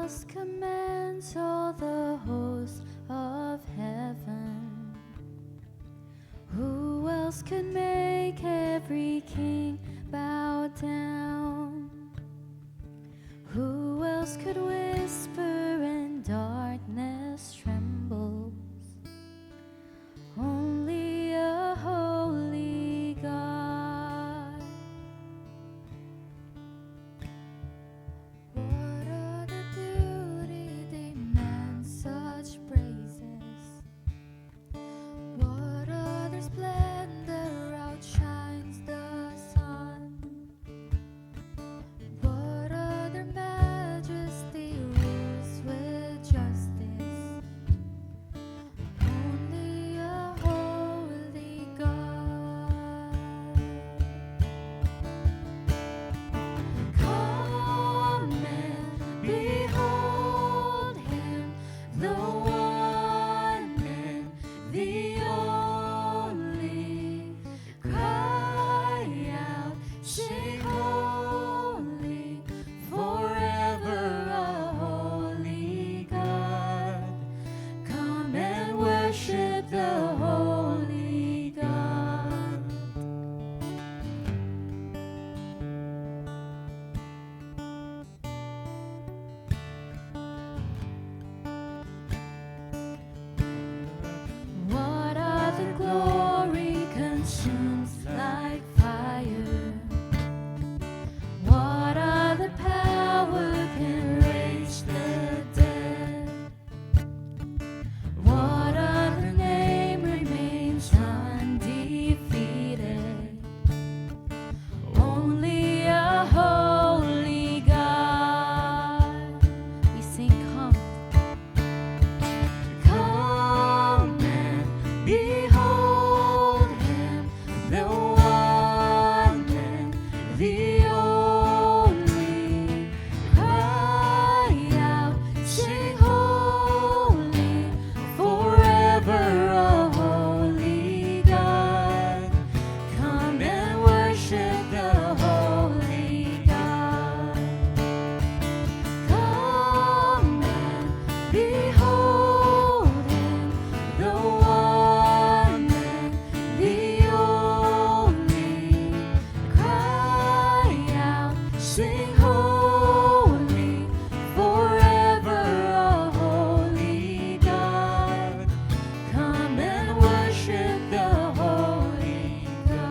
else commands all the hosts of heaven? Who else could make every king bow down? Who else could whisper and darkness trembles? Only a holy God. What other beauty demands such praises? What other splendor outshines the sun? What other majesty rules with justice? Only a holy God. Come and behold Him, the one and the only. Cry out, sing holy, forever a holy God. Come and worship the holy God. What other glory consumes like fire? What other power can raise the dead? What other name remains undefeated? Only a holy God. We sing, come. Come and behold Him, the one and the only. Cry out, sing holy, forever a holy God. Come and worship the holy God. Come and behold Him, the one and the only. Cry out, sing holy, forever a holy God. Come and worship the holy God.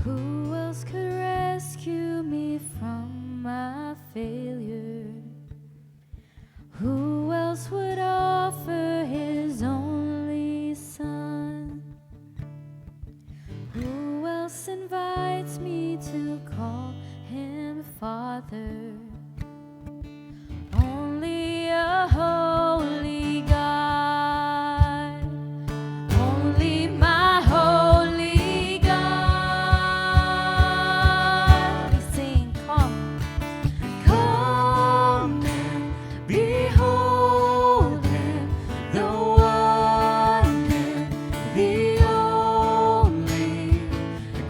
Who else could rescue me from my failure? Who else would offer His only Son? Who else invites me to call Him Father? Only a holy God. Only my holy God. We sing, come. Come and behold Him, the one and the only.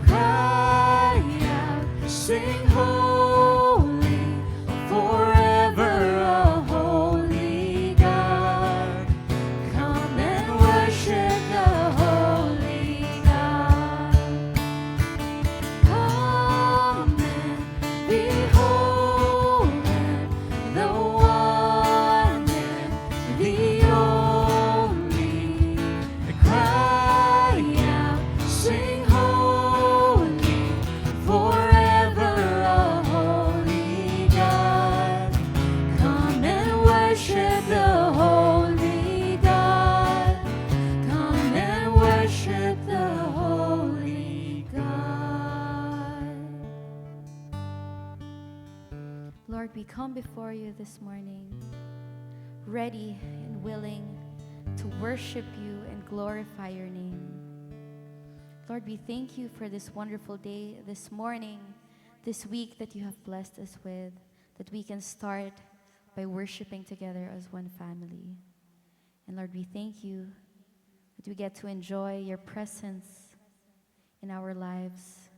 Cry out, sing holy, forever a holy God. Come and worship the holy God. Come and behold Him, the one and the only. Cry out, sing holy, forever a holy God. Come and worship the holy God. Come and worship the holy God. Lord, we come before you this morning, ready and willing to worship you and glorify your name. Lord, we thank you for this wonderful day, this morning, this week that you have blessed us with, that we can start by worshiping together as one family. And Lord, we thank you that we get to enjoy your presence in our lives.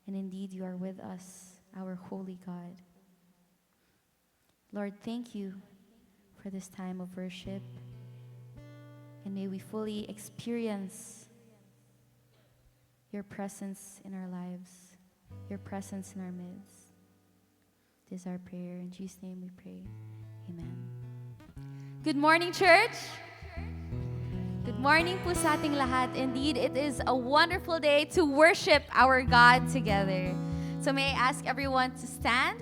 And indeed, you are with us, our holy God. Lord, thank you for this time of worship. And may we fully experience your presence in our lives, your presence in our midst. This is our prayer. In Jesus' name we pray. Amen. Good morning, church. Good morning po sa ating lahat. Indeed, it is a wonderful day to worship our God together. So may I ask everyone to stand?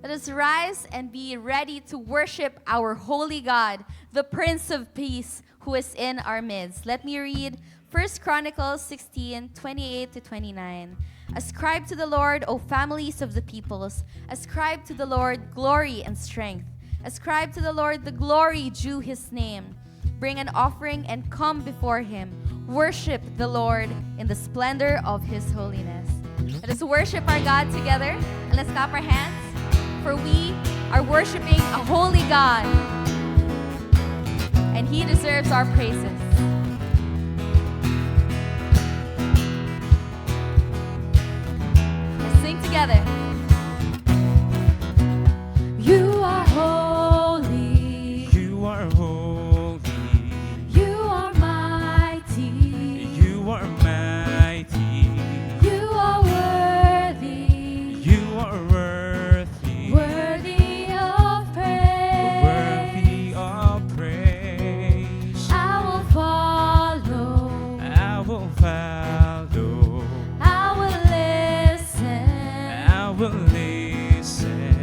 Let us rise and be ready to worship our holy God, the Prince of Peace, who is in our midst. Let me read 1 Chronicles 16:28-29. Ascribe to the Lord, O families of the peoples. Ascribe to the Lord glory and strength. Ascribe to the Lord the glory due his name. Bring an offering and come before him. Worship the Lord in the splendor of his holiness. Let us worship our God together, and let's clap our hands, for we are worshiping a holy God, and he deserves our praises. Let's sing together. You are holy. You are holy. You are mighty. You are mighty. You are worthy. You are worthy. Worthy of praise. Worthy of praise. I will follow. I will follow. I will listen. I will listen.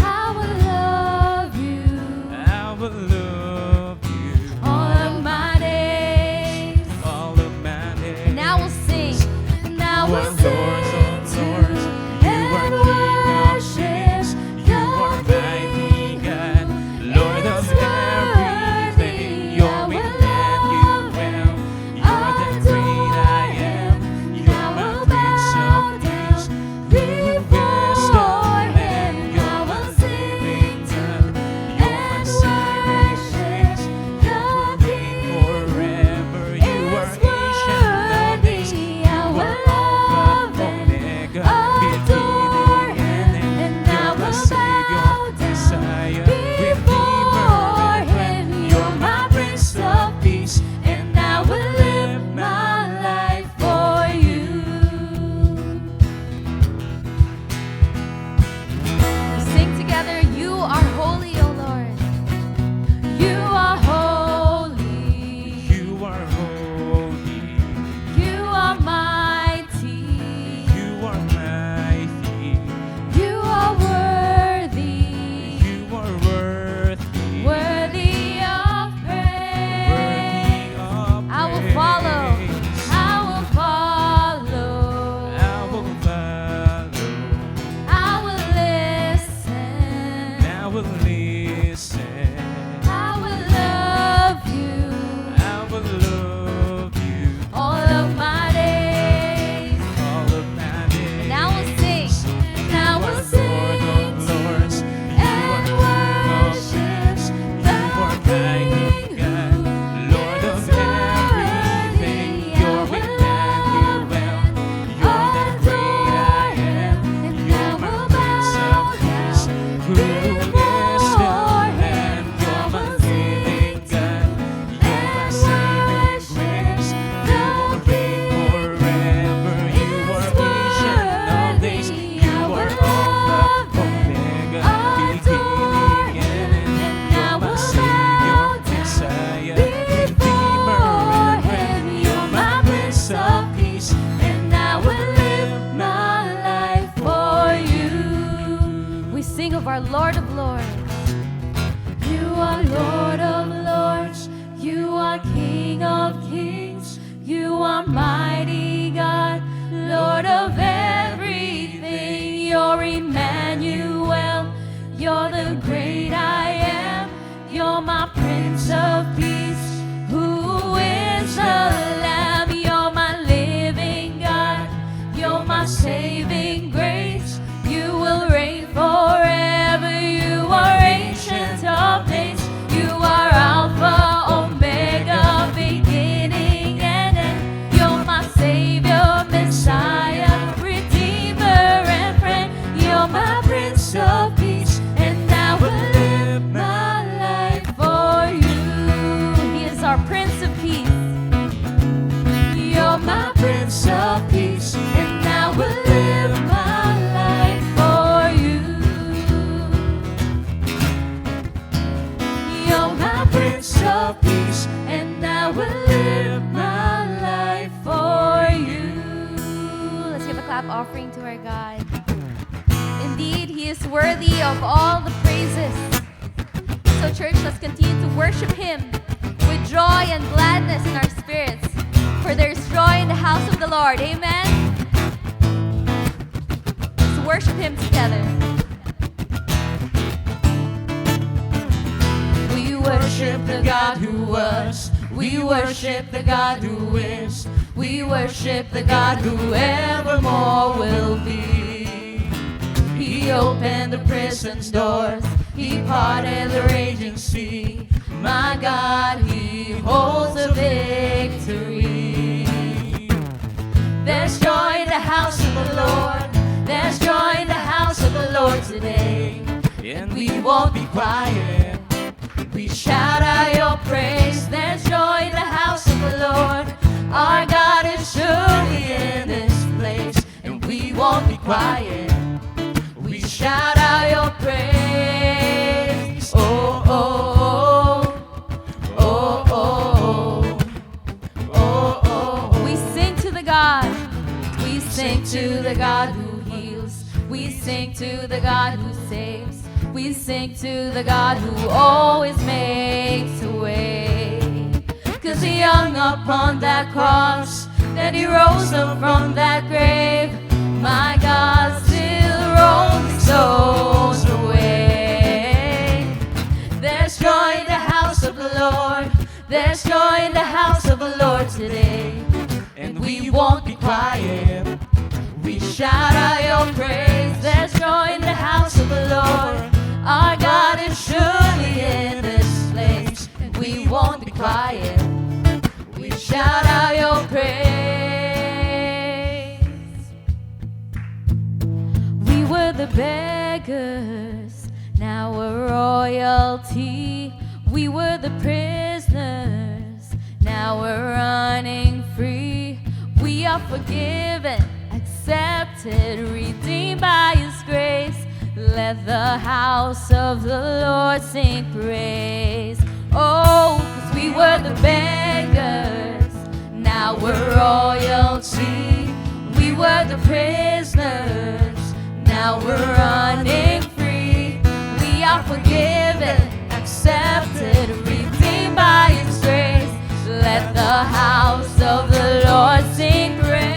I will love you I will love you all of my days. all of my days. And I will sing. And I You will are sing Lord of lords. You are King of kings. You are mighty God, Lord of everything. You're Emmanuel. You're the great I am. You're my Prince of Peace. You are wisdom and you're my living God. You're my salvation. offering to our God. Indeed, He is worthy of all the praises. So church, let's continue to worship Him with joy and gladness in our spirits. For there is joy in the house of the Lord. Amen? Let's worship Him together. We worship the God who was. We worship the God who is. We worship the God who evermore will be. He opened the prison's doors. He parted the raging sea. My God, He holds the victory. There's joy in the house of the Lord. There's joy in the house of the Lord today. And we won't be quiet. We shout out your praise. There's joy in the house of the Lord. Our God is surely in this place. And we won't be quiet. We shout out your praise. Oh, oh, oh, oh, oh, oh, oh. We sing to the God. We sing to the God who heals. We sing to the God who saves. We sing to the God who always makes a way. 'Cause He hung upon that cross, then He rose up from that grave. My God still rolls souls away. There's joy in the house of the Lord. There's joy in the house of the Lord today. And we won't be quiet. We shout out your praise. There's joy in the house of the Lord. Our God is surely in this place. And we won't be quiet. We shout out your praise. We were the beggars, now we're royalty. We were the prisoners, now we're running free. We are forgiven, accepted, redeemed by His grace. Let the house of the Lord sing praise. Oh, 'cause we were the beggars, now we're royalty. We were the prisoners, now we're running free. We are forgiven, accepted, redeemed by His grace. Let the house of the Lord sing praise.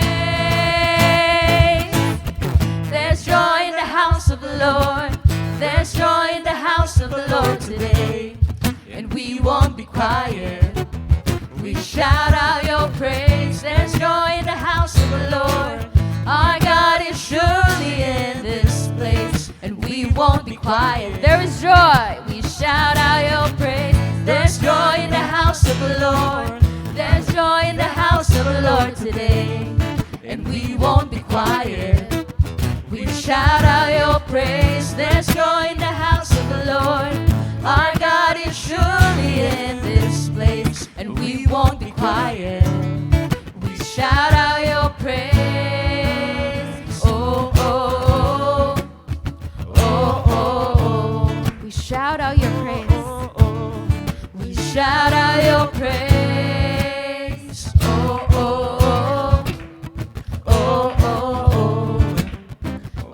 There's joy in the house of the Lord. There's joy in the house of the Lord today. And we won't be quiet. We shout out your praise. There's joy in the house of the Lord. Our God is surely in this place. And we won't be quiet. There is joy. We shout out your praise. There's joy in the house of the Lord. There's joy in the house of the Lord today. And we won't be quiet. We shout out your praise. There's joy in the house of the Lord. Our God is surely in this place. And we won't be quiet. We shout out your praise. Oh, oh, oh, oh, oh, oh. We shout out your praise. We shout out your praise. Oh, oh, oh, oh, oh,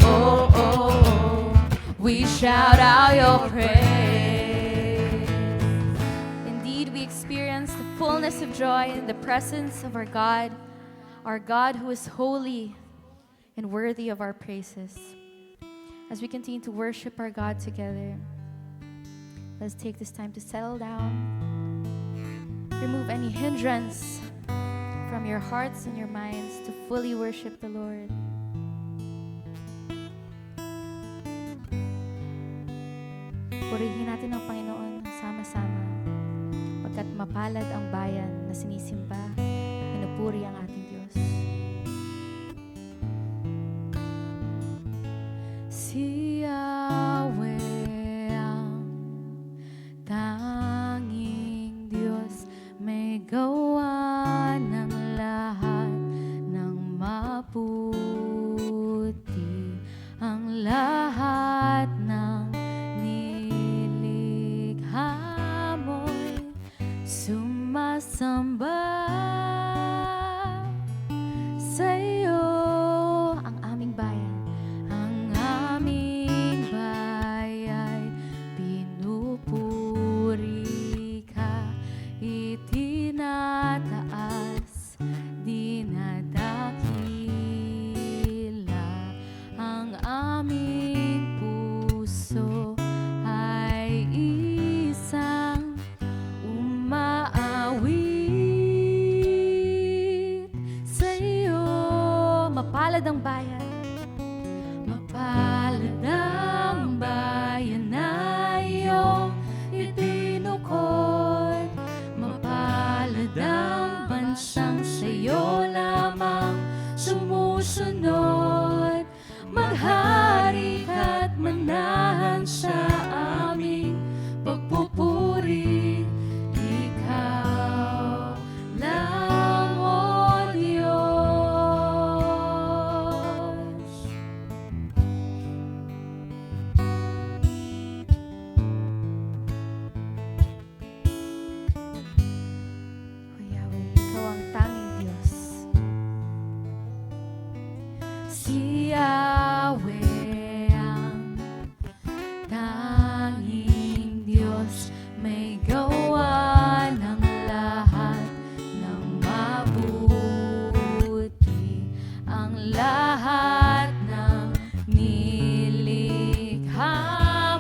oh, oh, oh. We shout out your praise. Indeed, we experience the fullness of joy in the presence of our God who is holy and worthy of our praises. As we continue to worship our God together, let's take this time to settle down. Remove any hindrance from your hearts and your minds to fully worship the Lord. Purihin natin ang Panginoon sama-sama, pagkat mapalad ang bayan na sinisimba, pinupuri ang ating Diyos. Si Yahweh ang tanging Diyos, may gawa ng lahat ng mabuti, ang lahat ng nilikha mo'y sumasamba sa iyo. Ang aming gawa ng lahat ng mabuti, ang lahat ng nilikha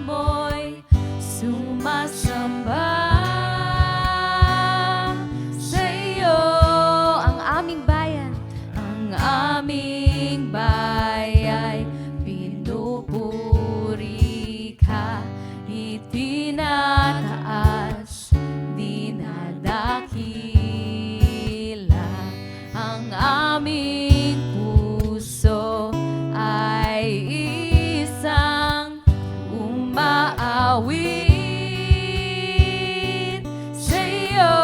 mo'y sumasamba sa iyo. Ang aming bayan, ang aming bayay, pinupuri ka, itinataas, dinadakila. Ang aming puso ay isang umaawit sa iyo.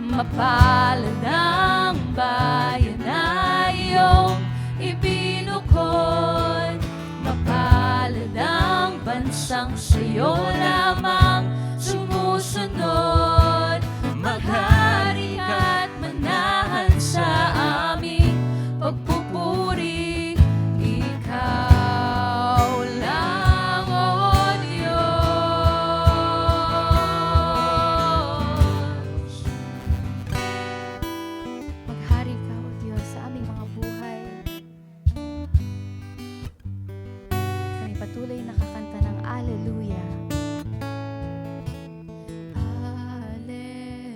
Mapalad ang bayan na iyong ibinukod, mapalad ang bansang sa'yo lamang sumusunod. Maghari ka't manahan sa aming pagpupuri, ikaw lang, O Diyos. Maghari ka, O Diyos, sa aming mga buhay. Kami patuloy nakakanta ng Alleluia.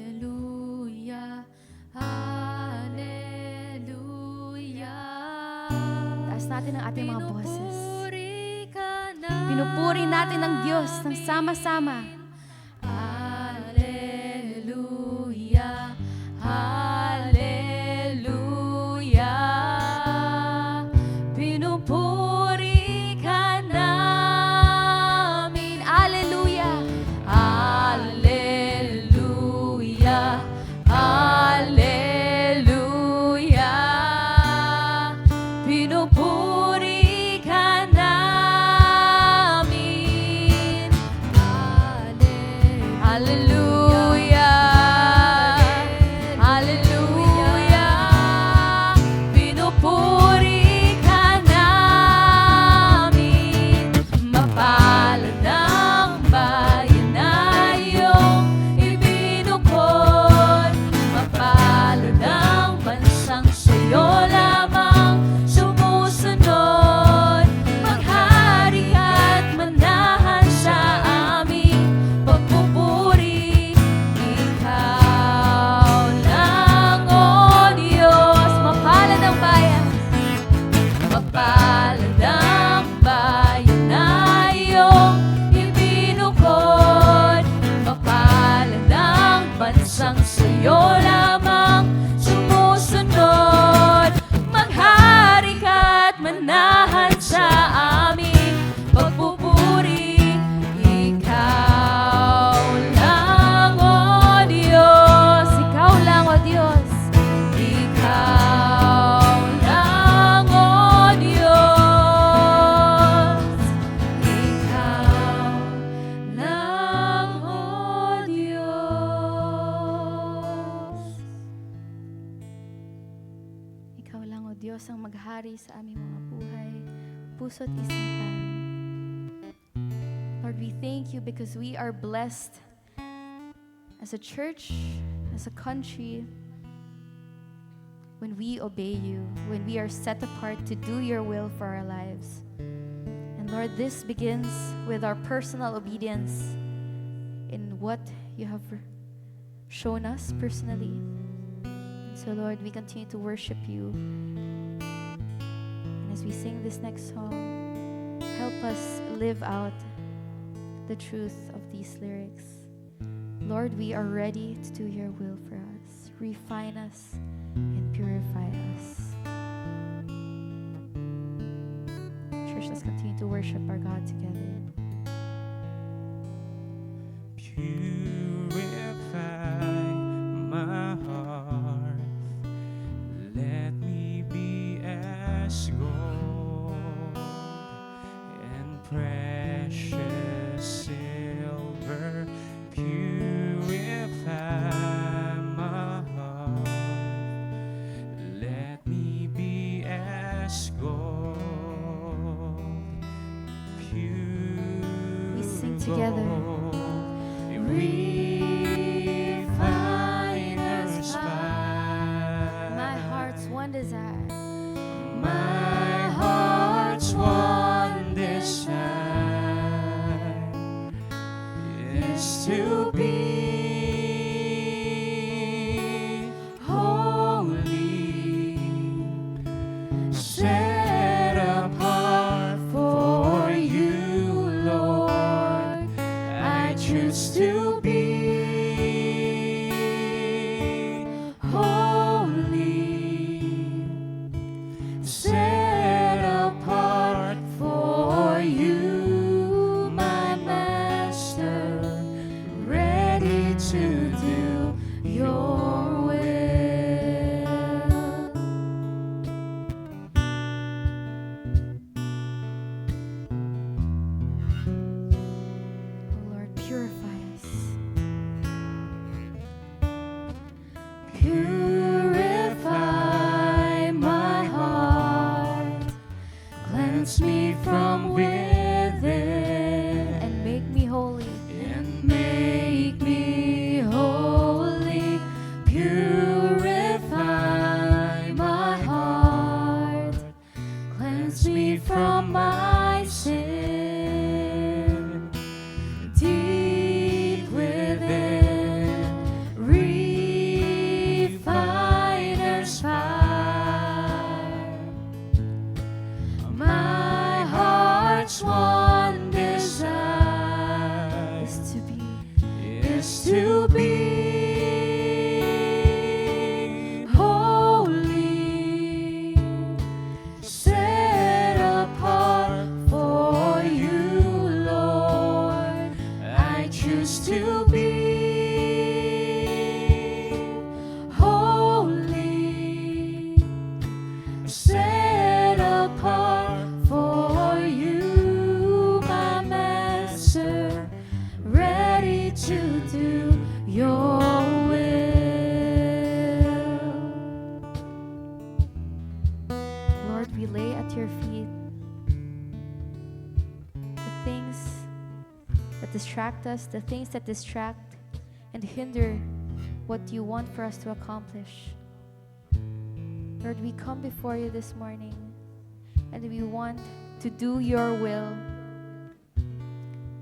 Alleluia, Alleluia. Taas natin ang ating mga boses. Pinupuri natin ang Diyos ng sama-sama. Alleluia, Alleluia. Pinupuri ka namin. Alleluia, Alleluia, Alleluia. Pinupuri ka namin. Alleluia, Alleluia. Pinupuri ka namin. Mapalad ang bayan na iyong ibinukod, mapalad ang bansang sa'yo lamang sumusunod. Maghari at manahan sa aming pagpupuri, ikaw lang, O Diyos. Mapalad ang bayan, mapalad ang bayan na iyong ibinukod, mapalad ang bansang sa'yo lamang sumusunod. Maghari ka't manahan sa aming pagpupuri, ikaw lang, O Diyos. Ikaw lang, O Diyos. Ikaw lang, O Diyos. Ikaw lang, O Diyos. Ikaw lang, O Diyos, ang maghari sa aming mga buhay, puso't isipan. Lord, we thank you because we are blessed as a church, as a country, when we obey you, when we are set apart to do your will for our lives. And Lord, this begins with our personal obedience in what you have shown us personally. So Lord, we continue to worship you. And as we sing this next song, help us live out the truth of these lyrics. Lord, we are ready to do your will for us. Refine us and purify us. Church, let's continue to worship our God together. Purify my heart. Let me be as gold and precious silver. Purify my heart. Let me be as gold. We sing together. is to be holy, set apart for you, Lord. I choose to be holy, set apart for you, my Master, ready to do your will. Oh Lord, purify us. Purify my heart, cleanse me from within, and make me holy. And make me holy, purify my heart, Cleanse me from my sin. Deep within, refiner's fire. My heart's one desire is to be holy, set apart for you, Lord. I choose to be holy, set apart for you, my Master, ready to do your will. Lord, we lay at your feet the things that distract us, the things that distract and hinder what you want for us to accomplish. Lord, we come before you this morning and we want to do your will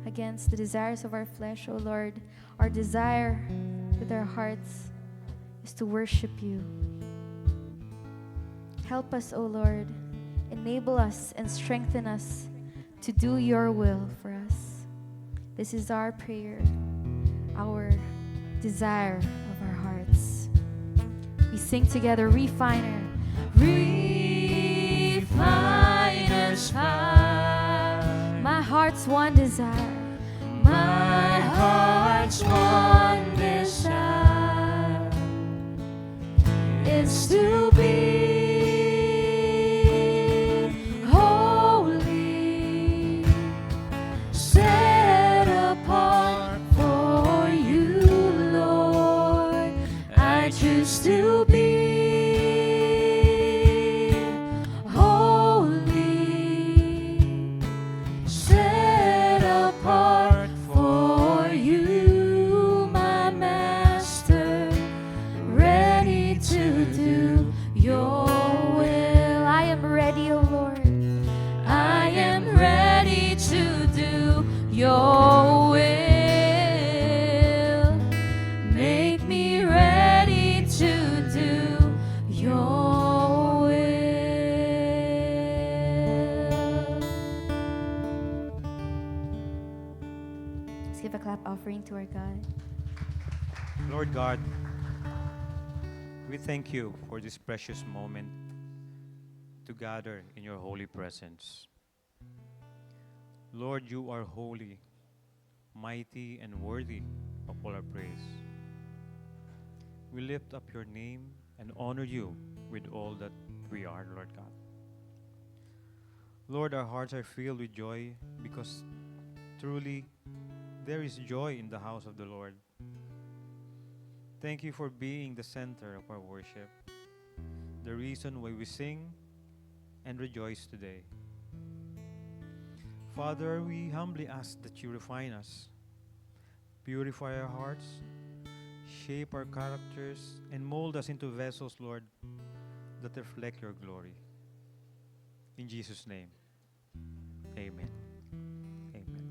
against the desires of our flesh, O Lord. Our desire with our hearts is to worship you. Help us, O Lord. Enable us and strengthen us to do your will for us. This is our prayer, our desire of our hearts. We sing together, Refiner. Refiner's fire. My heart's one desire. My heart's one desire is to be holy, set apart for you, Lord. I choose to be holy, set apart for you, my Master, ready to do your will. I am ready, O Lord. I am ready to do your will. Make me ready to do your will. Let's give a clap offering to our God. Lord God, we thank you for this precious moment to gather in your holy presence. Lord, you are holy, mighty, and worthy of all our praise. We lift up your name and honor you with all that we are, Lord God. Lord, our hearts are filled with joy because truly there is joy in the house of the Lord. Thank you for being the center of our worship, the reason why we sing and rejoice today. Father, we humbly ask that you refine us, purify our hearts, shape our characters, and mold us into vessels, Lord, that reflect your glory. In Jesus' name, amen. Amen.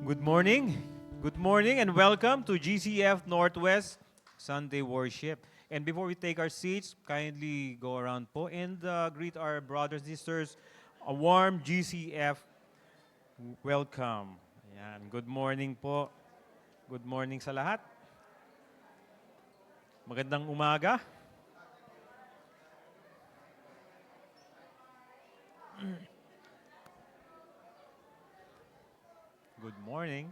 Good morning. Good morning and welcome to GCF Northwest Sunday Worship. And before we take our seats, kindly go around po and greet our brothers and sisters. A warm GCF welcome. Ayan. Good morning po. Good morning sa lahat. Magandang umaga. Good morning.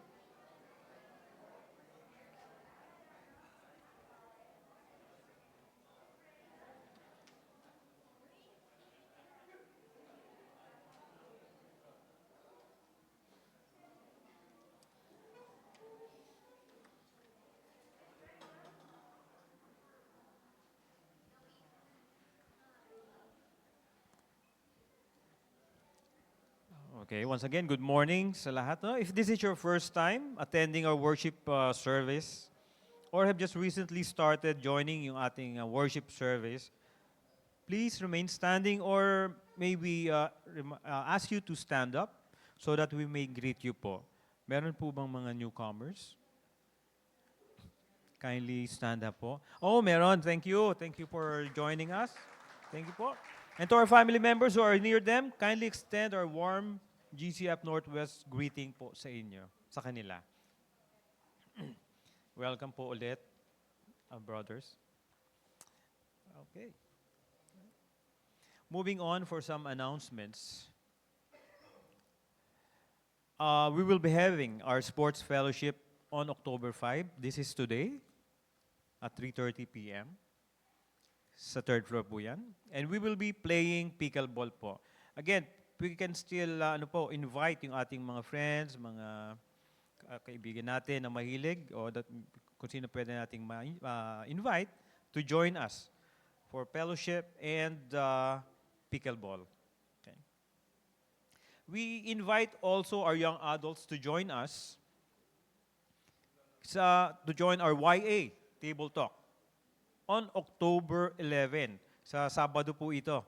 Okay, once again, good morning sa lahat. No? If this is your first time attending our worship service or have just recently started joining yung ating worship service, please remain standing or maybe ask you to stand up so that we may greet you po. Meron po bang mga newcomers? Kindly stand up po. Oh, meron. Thank you. Thank you for joining us. Thank you po. And to our family members who are near them, kindly extend our warm GCF Northwest greeting po sa inyo, sa kanila. Welcome po ulit, brothers. Okay. Moving on for some announcements. We will be having our sports fellowship on October 5. This is today at 3:30 p.m. Sa third floor po yan. And we will be playing pickleball po. Again, we can still invite yung ating mga friends, mga kaibigan natin na mahilig o kung sino pwede nating invite to join us for fellowship and pickleball. Okay. We invite also our young adults to join us to join our YA Table Talk on October 11. Sa Sabado po ito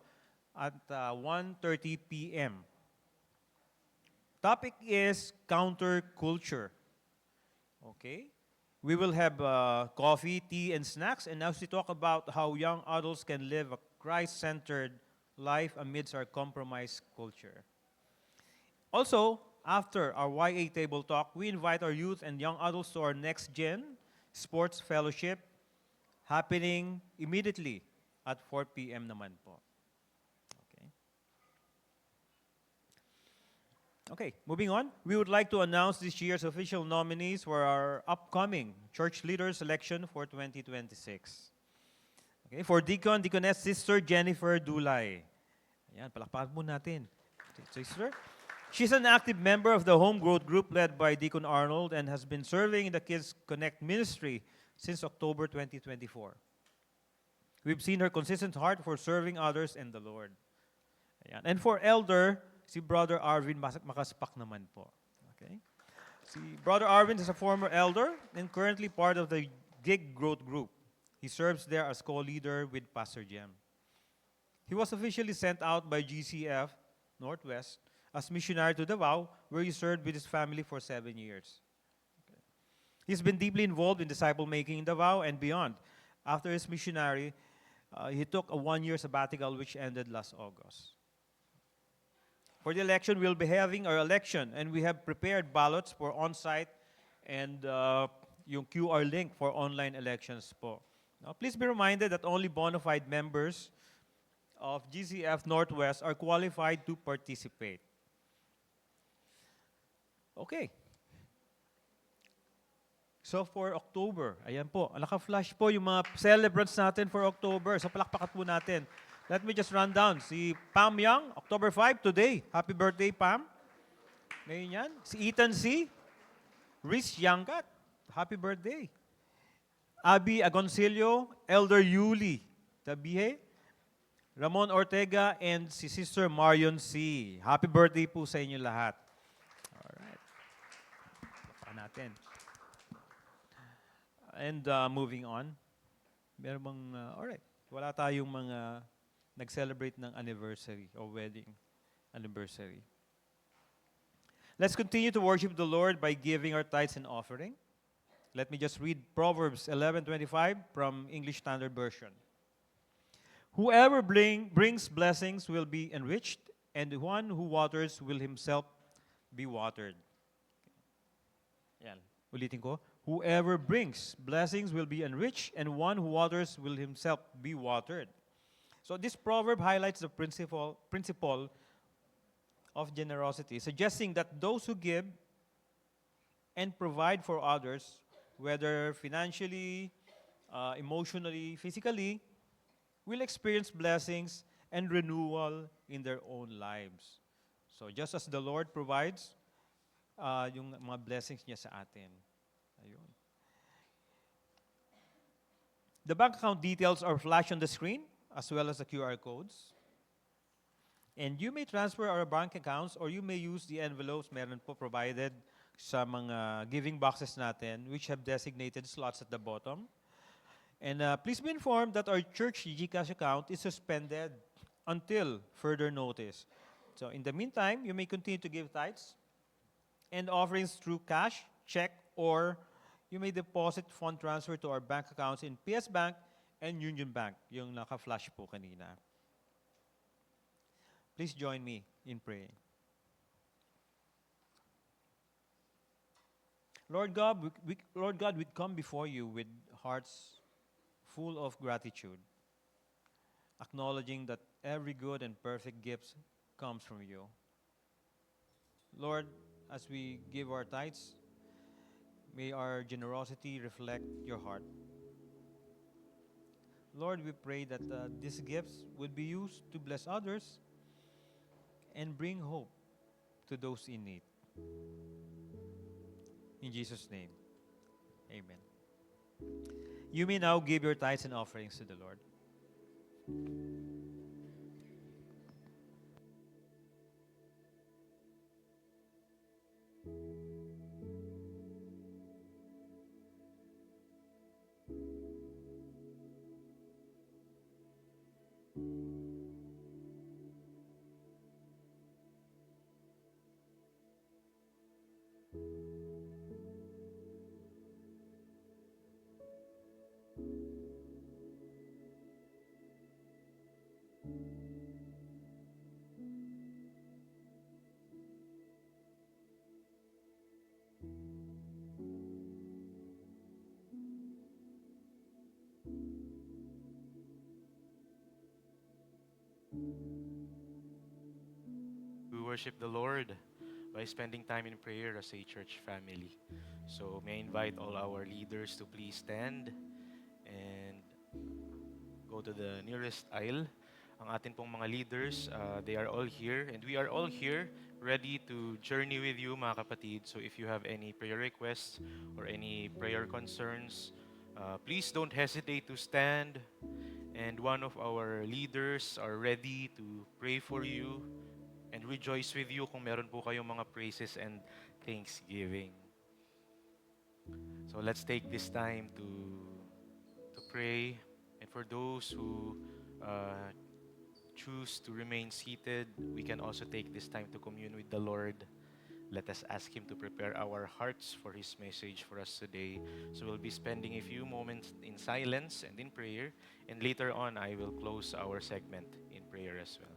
at 1:30 p.m. Topic is counterculture. Okay? We will have coffee, tea, and snacks, and now we talk about how young adults can live a Christ-centered life amidst our compromised culture. Also, after our YA Table Talk, we invite our youth and young adults to our Next Gen Sports Fellowship happening immediately at 4 p.m. naman po. Okay. Okay, moving on. We would like to announce this year's official nominees for our upcoming church leader selection for 2026. Okay, for Deacon, Deaconess Sister Jennifer Dulay. Ayan, palakpakan po natin. Sister. She's an active member of the Home Growth Group led by Deacon Arnold and has been serving in the Kids Connect ministry since October 2024. We've seen her consistent heart for serving others and the Lord. Ayan. And for elder, si Brother Arvin Makaspak naman po. Okay? Si Brother Arvin is a former elder and currently part of the Gig Growth Group. He serves there as co-leader with Pastor Jem. He was officially sent out by GCF Northwest as missionary to Davao, where he served with his family for 7 years. Okay. He's been deeply involved in disciple-making in Davao and beyond. After his missionary, he took a 1-year sabbatical which ended last August. For the election, we'll be having our election, and we have prepared ballots for on-site and yung QR link for online elections po. Now, please be reminded that only bona fide members of GCF Northwest are qualified to participate. Okay. So for October, ayan po, naka-flash po yung mga celebrants natin for October. So palakpakan po natin. Let me just run down. Si Pam Young, October 5, today. Happy birthday, Pam. Ngayon yan. Si Ethan C. Rhys Yangat, happy birthday. Abby Agoncillo, Elder Yuli Tabihe, Ramon Ortega, and si Sister Marion C. Happy birthday po sa inyo lahat. Alright. Palakpakan natin. And moving on, meron bang, alright, wala tayong mga nag-celebrate ng anniversary or wedding anniversary. Let's continue to worship the Lord by giving our tithes and offering. Let me just read Proverbs 11:25 from English Standard Version. Whoever brings blessings will be enriched, and the one who waters will himself be watered. Yan. Ulitin ko. Whoever brings blessings will be enriched, and one who waters will himself be watered. So this proverb highlights the principle of generosity, suggesting that those who give and provide for others, whether financially, emotionally, physically, will experience blessings and renewal in their own lives. So just as the Lord provides, yung mga blessings niya sa atin. Ayun. The bank account details are flashed on the screen, as well as the QR codes. And you may transfer our bank accounts or you may use the envelopes meron po provided sa mga giving boxes natin, which have designated slots at the bottom. And please be informed that our church GCash account is suspended until further notice. So in the meantime, you may continue to give tithes and offerings through cash, check, or you may deposit fund transfer to our bank accounts in PS Bank and Union Bank, yung naka-flash po kanina. Please join me in praying. Lord God, we come before you with hearts full of gratitude, acknowledging that every good and perfect gift comes from you. Lord, as we give our tithes, may our generosity reflect your heart. Lord, we pray that these gifts would be used to bless others and bring hope to those in need. In Jesus' name, amen. You may now give your tithes and offerings to the Lord. We worship the Lord by spending time in prayer as a church family. So may I invite all our leaders to please stand and go to the nearest aisle. Ang atin pong mga leaders, they are all here and we are all here ready to journey with you mga kapatid. So if you have any prayer requests or any prayer concerns, please don't hesitate to stand, and one of our leaders are ready to pray for you and rejoice with you kung meron po kayong mga praises and thanksgiving. So let's take this time to pray. And for those who choose to remain seated, we can also take this time to commune with the Lord. Let us ask Him to prepare our hearts for His message for us today. So we'll be spending a few moments in silence and in prayer. And later on, I will close our segment in prayer as well.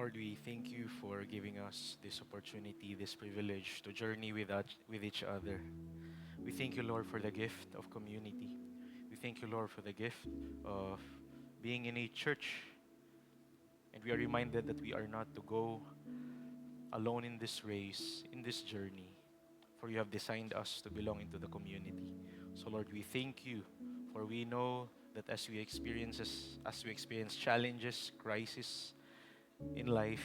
Lord, we thank you for giving us this opportunity, this privilege to journey with each other. We thank you, Lord, for the gift of community. We thank you, Lord, for the gift of being in a church. And we are reminded that we are not to go alone in this race, in this journey, for you have designed us to belong into the community. So, Lord, we thank you, for we know that as we experience challenges, crisis in life,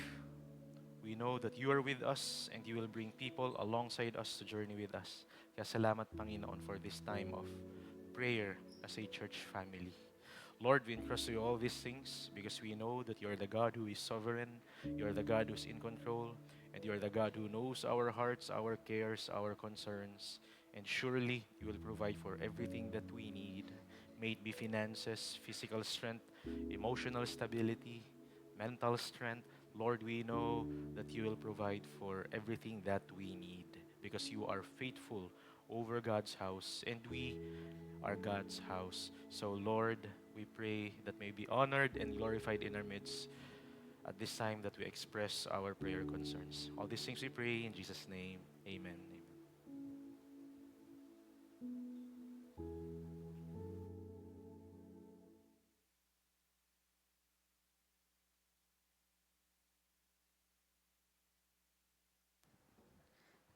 we know that you are with us and you will bring people alongside us to journey with us. Kaya salamat, Panginoon, for this time of prayer as a church family. Lord, we entrust to you all these things because we know that you are the God who is sovereign, you are the God who's in control, and you are the God who knows our hearts, our cares, our concerns. And surely you will provide for everything that we need. May it be finances, physical strength, emotional stability, mental strength. Lord, we know that you will provide for everything that we need because you are faithful over God's house and we are God's house. So, Lord, we pray that may be honored and glorified in our midst at this time that we express our prayer concerns. All these things we pray in Jesus' name. Amen. Amen.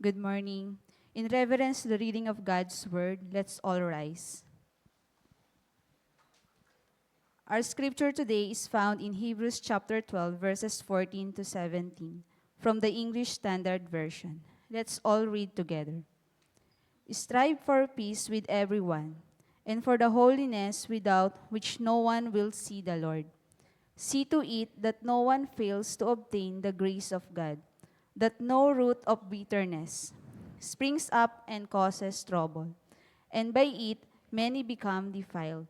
Good morning. In reverence to the reading of God's Word, let's all rise. Our scripture today is found in Hebrews chapter 12, verses 14 to 17, from the English Standard Version. Let's all read together. Strive for peace with everyone, and for the holiness without which no one will see the Lord. See to it that no one fails to obtain the grace of God, that no root of bitterness springs up and causes trouble, and by it many become defiled.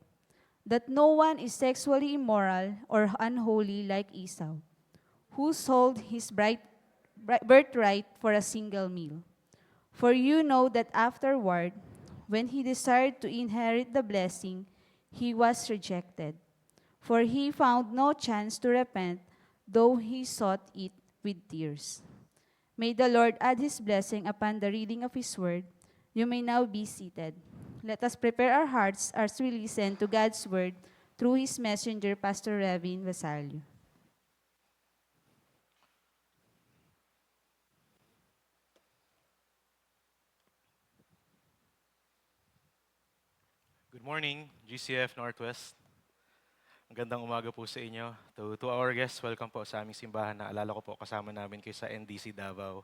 That no one is sexually immoral or unholy like Esau, who sold his birthright for a single meal. For you know that afterward, when he desired to inherit the blessing, he was rejected. For he found no chance to repent, though he sought it with tears. May the Lord add his blessing upon the reading of his word. You may now be seated. Let us prepare our hearts as we listen to God's word through his messenger, Pastor Revin Vasalio. Good morning, GCF Northwest. Magandang umaga po sa inyo. To our guests, welcome po sa aming simbahan. Naalala ko po, kasama namin kayo sa NDC Davao.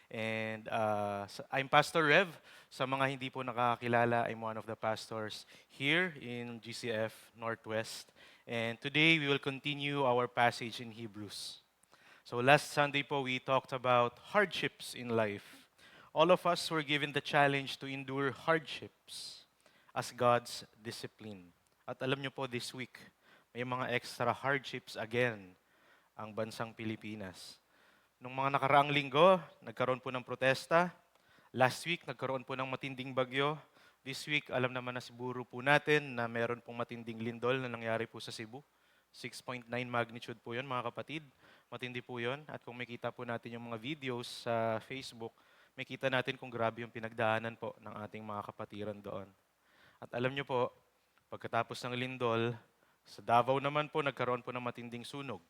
And I'm Pastor Rev. Sa mga hindi po nakakilala, I'm one of the pastors here in GCF Northwest. And today, we will continue our passage in Hebrews. So last Sunday po, we talked about hardships in life. All of us were given the challenge to endure hardships as God's discipline. At alam niyo po, this week, may mga extra hardships again ang bansang Pilipinas. Nung mga nakaraang linggo, nagkaroon po ng protesta. Last week, nagkaroon po ng matinding bagyo. This week, alam naman na siguro po natin na meron pong matinding lindol na nangyari po sa Cebu. 6.9 magnitude po yun, mga kapatid. Matindi po yun. At kung makita po natin yung mga videos sa Facebook, makita natin kung grabe yung pinagdaanan po ng ating mga kapatiran doon. At alam nyo po, pagkatapos ng lindol, sa Davao naman po, nagkaroon po ng matinding sunog.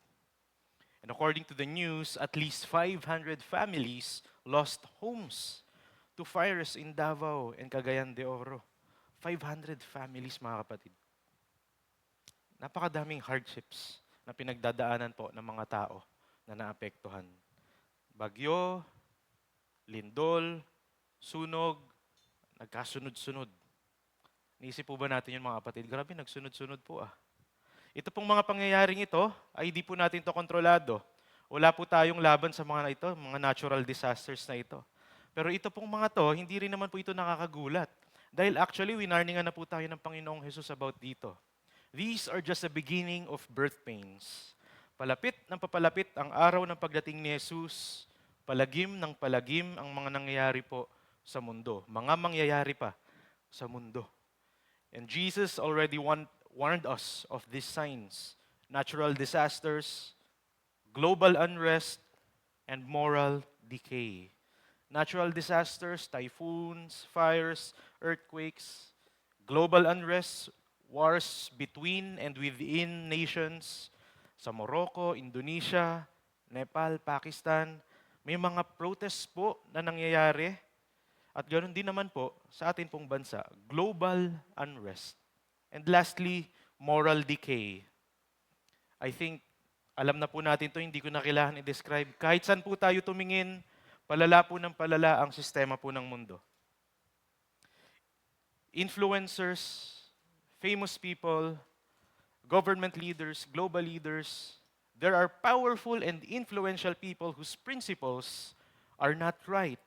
And according to the news, at least 500 families lost homes to fires in Davao and Cagayan de Oro. 500 families, mga kapatid. Napakadaming hardships na pinagdadaanan po ng mga tao na naapektuhan. Bagyo, lindol, sunog, nagkasunod-sunod. Naisip po ba natin yun, mga kapatid? Grabe, nagsunod-sunod po ah. Ito pong mga pangyayaring ito ay di po natin to kontrolado. Wala po tayong laban sa mga ito, mga natural disasters na ito. Pero ito pong mga to, hindi rin naman po ito nakakagulat. Dahil actually, winarningan na po tayo ng Panginoong Jesus about dito. These are just the beginning of birth pains. Palapit ng papalapit ang araw ng pagdating ni Jesus, palagim ng palagim ang mga nangyayari po sa mundo. Mga mangyayari pa sa mundo. And Jesus already warned us of these signs. Natural disasters, global unrest, and moral decay. Natural disasters, typhoons, fires, earthquakes, global unrest, wars between and within nations, sa Morocco, Indonesia, Nepal, Pakistan. May mga protests po na nangyayari. At ganoon din naman po sa atin pong bansa, global unrest. And lastly, moral decay. I think, alam na po natin to, hindi ko na kailangan i-describe. Kahit saan po tayo tumingin, palala po ng palala ang sistema po ng mundo. Influencers, famous people, government leaders, global leaders, there are powerful and influential people whose principles are not right,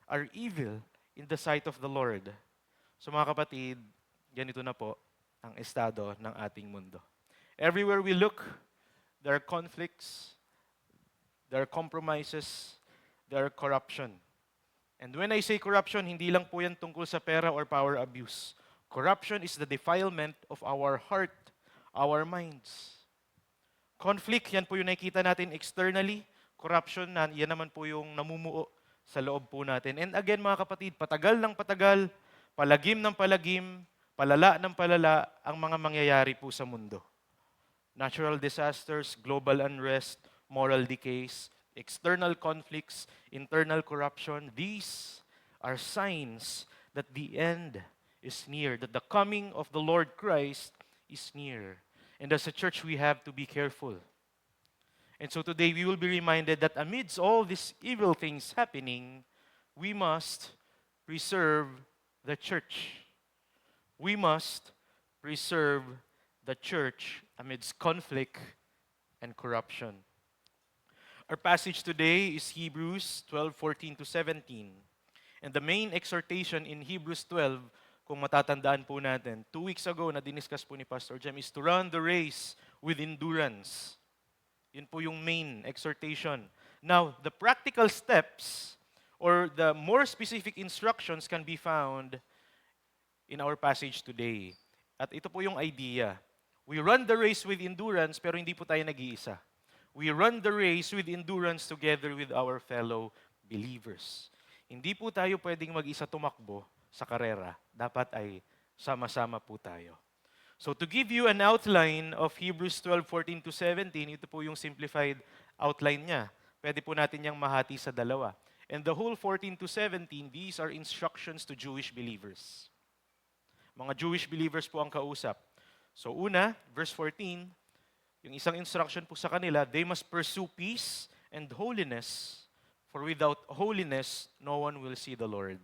are evil in the sight of the Lord. So mga kapatid, ganito na po ang estado ng ating mundo. Everywhere we look, there are conflicts, there are compromises, there are corruption. And when I say corruption, hindi lang po yan tungkol sa pera or power abuse. Corruption is the defilement of our heart, our minds. Conflict, yan po yung nakikita natin externally. Corruption, yan naman po yung namumuo sa loob po natin. And again, mga kapatid, patagal ng patagal, palagim ng palagim, palala ng palala ang mga mangyayari po sa mundo. Natural disasters, global unrest, moral decays, external conflicts, internal corruption, these are signs that the end is near, that the coming of the Lord Christ is near. And as a church, we have to be careful. And so today, we will be reminded that amidst all these evil things happening, we must preserve the church. We must preserve the church amidst conflict and corruption. Our passage today is Hebrews 12:14-17. And the main exhortation in Hebrews 12, kung matatandaan po natin, 2 weeks ago na diniscuss po ni Pastor Jem, is to run the race with endurance. Yun po yung main exhortation. Now, the practical steps or the more specific instructions can be found in our passage today. At ito po yung idea. We run the race with endurance, pero hindi po tayo nag-iisa. We run the race with endurance together with our fellow believers. Hindi po tayo pwedeng mag-isa tumakbo sa karera. Dapat ay sama-sama po tayo. So to give you an outline of Hebrews 12:14-17, ito po yung simplified outline niya. Pwede po natin niyang mahati sa dalawa. And the whole 14-17, these are instructions to Jewish believers. Mga Jewish believers po ang kausap. So una, verse 14, yung isang instruction po sa kanila, they must pursue peace and holiness, for without holiness, no one will see the Lord.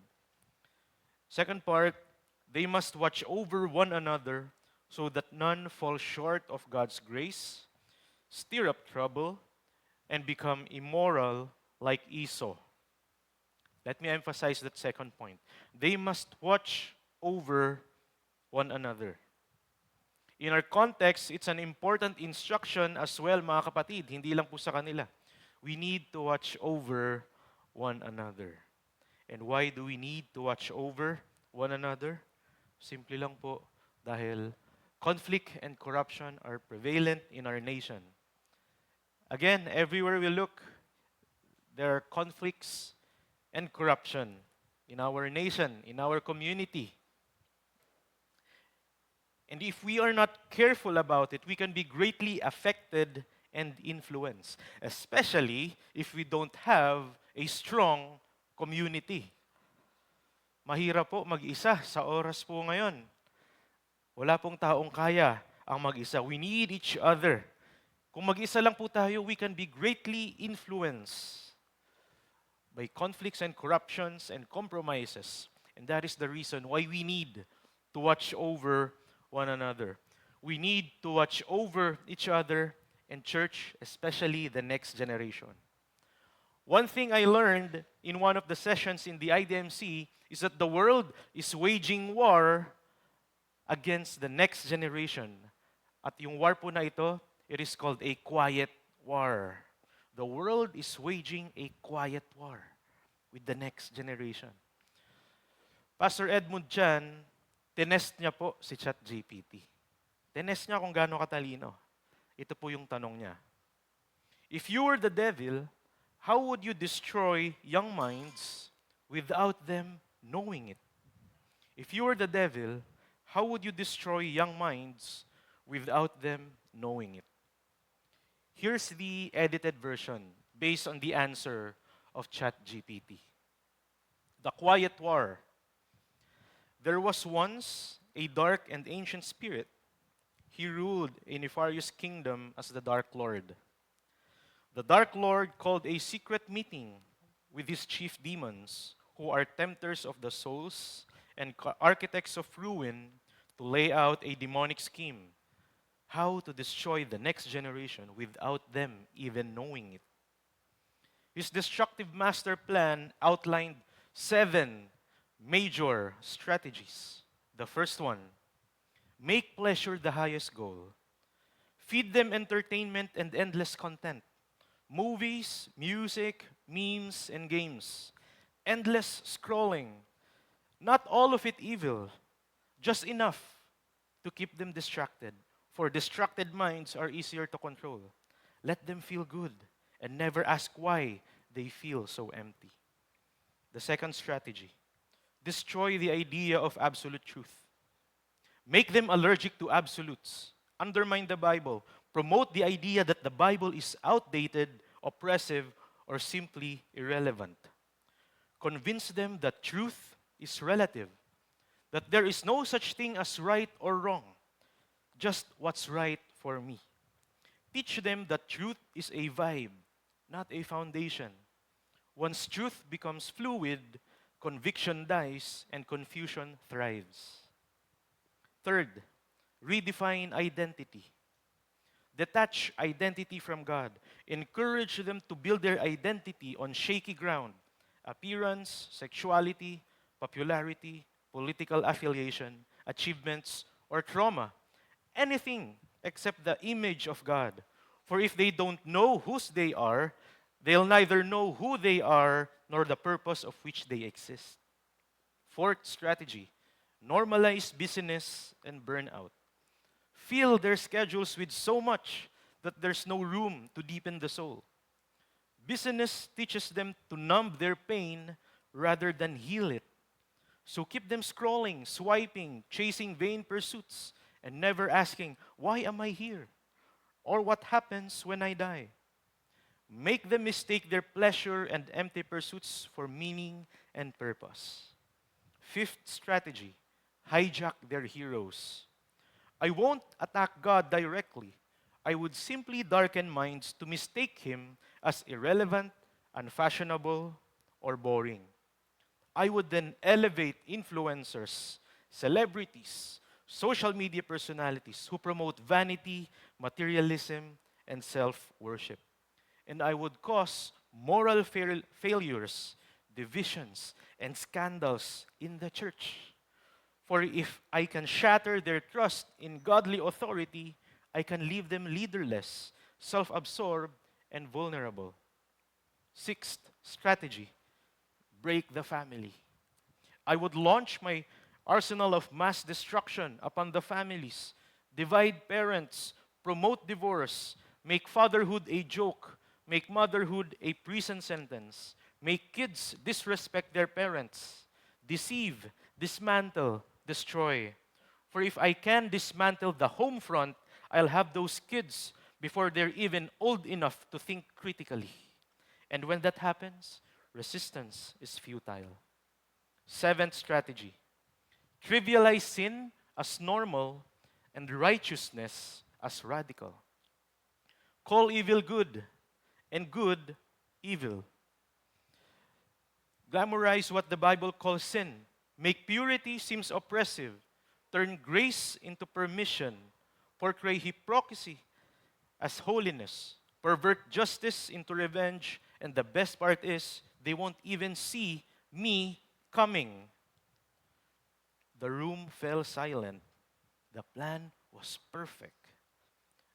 Second part, they must watch over one another so that none fall short of God's grace, stir up trouble, and become immoral like Esau. Let me emphasize that second point. They must watch over one another. In our context, it's an important instruction as well, mga kapatid. Hindi lang po sa kanila. We need to watch over one another. And why do we need to watch over one another? Simple lang po, dahil conflict and corruption are prevalent in our nation. Again, everywhere we look, there are conflicts and corruption in our nation, in our community. And if we are not careful about it, we can be greatly affected and influenced, especially if we don't have a strong community. Mahirap po mag-isa sa oras po ngayon. Wala pong taong kaya ang mag-isa. We need each other. Kung mag-isa lang po tayo, we can be greatly influenced by conflicts and corruptions and compromises. And that is the reason why we need to watch over one another. We need to watch over each other and church, especially the next generation. One thing I learned in one of the sessions in the IDMC is that the world is waging war against the next generation. At yung war po na ito, it is called a quiet war. The world is waging a quiet war with the next generation. Pastor Edmund Chan, tinest niya po si ChatGPT. Tinest niya kung gaano katalino. Ito po yung tanong niya. If you were the devil, how would you destroy young minds without them knowing it? If you were the devil, how would you destroy young minds without them knowing it? Here's the edited version based on the answer of ChatGPT. The Quiet War. There was once a dark and ancient spirit. He ruled a nefarious kingdom as the Dark Lord. The Dark Lord called a secret meeting with his chief demons, who are tempters of the souls and architects of ruin, to lay out a demonic scheme, how to destroy the next generation without them even knowing it. His destructive master plan outlined 7 major strategies. The first one, make pleasure the highest goal. Feed them entertainment and endless content. Movies, music, memes, and games. Endless scrolling. Not all of it evil, just enough to keep them distracted. For distracted minds are easier to control. Let them feel good and never ask why they feel so empty. The second strategy, destroy the idea of absolute truth. Make them allergic to absolutes. Undermine the Bible. Promote the idea that the Bible is outdated, oppressive, or simply irrelevant. Convince them that truth is relative, that there is no such thing as right or wrong, just what's right for me. Teach them that truth is a vibe, not a foundation. Once truth becomes fluid, conviction dies and confusion thrives. Third, redefine identity. Detach identity from God. Encourage them to build their identity on shaky ground: appearance, sexuality, popularity, political affiliation, achievements, or trauma. Anything except the image of God. For if they don't know whose they are, they'll neither know who they are nor the purpose of which they exist. Fourth strategy, normalize busyness and burnout. Fill their schedules with so much that there's no room to deepen the soul. Busyness teaches them to numb their pain rather than heal it. So keep them scrolling, swiping, chasing vain pursuits, and never asking, why am I here? Or what happens when I die? Make them mistake their pleasure and empty pursuits for meaning and purpose. Fifth strategy, hijack their heroes. I won't attack God directly. I would simply darken minds to mistake Him as irrelevant, unfashionable, or boring. I would then elevate influencers, celebrities, social media personalities who promote vanity, materialism, and self-worship. And I would cause moral failures, divisions, and scandals in the church. For if I can shatter their trust in godly authority, I can leave them leaderless, self-absorbed, and vulnerable. Sixth strategy, break the family. I would launch my arsenal of mass destruction upon the families, divide parents, promote divorce, make fatherhood a joke, make motherhood a prison sentence, make kids disrespect their parents, deceive, dismantle, destroy. For if I can dismantle the home front, I'll have those kids before they're even old enough to think critically. And when that happens, resistance is futile. Seventh strategy, trivialize sin as normal and righteousness as radical. Call evil good and good evil. Glamorize what the Bible calls sin. Make purity seem oppressive. Turn grace into permission. Portray hypocrisy as holiness. Pervert justice into revenge. And the best part is, they won't even see me coming. The room fell silent. The plan was perfect.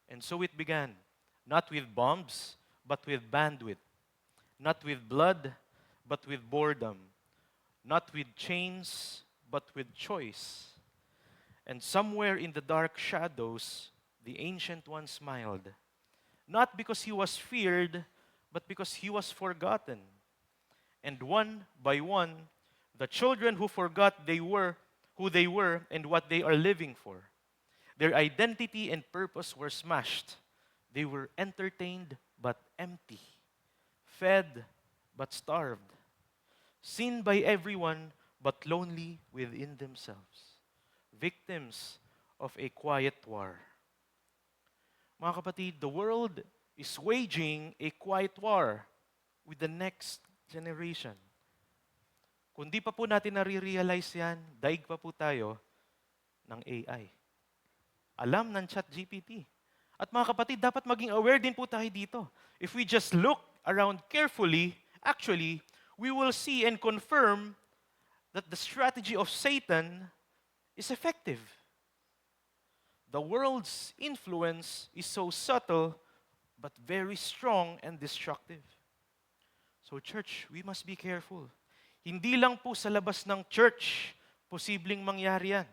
And so it began, not with bombs, but with bandwidth. Not with blood, but with boredom. Not with chains, but with choice. And somewhere in the dark shadows, the Ancient One smiled. not because he was feared, but because he was forgotten. And one by one, the children who forgot who they were and what they are living for. Their identity and purpose were smashed. They were entertained but empty, fed but starved, seen by everyone but lonely within themselves, victims of a quiet war. Mga kapatid, the world is waging a quiet war with the next generation. Kung di pa po natin nare-realize yan, daig pa po tayo ng AI. Alam ng ChatGPT. At mga kapatid, dapat maging aware din po tayo dito. If we just look around carefully, actually, we will see and confirm that the strategy of Satan is effective. The world's influence is so subtle but very strong and destructive. So church, we must be careful. Hindi lang po sa labas ng church posibleng mangyari yan.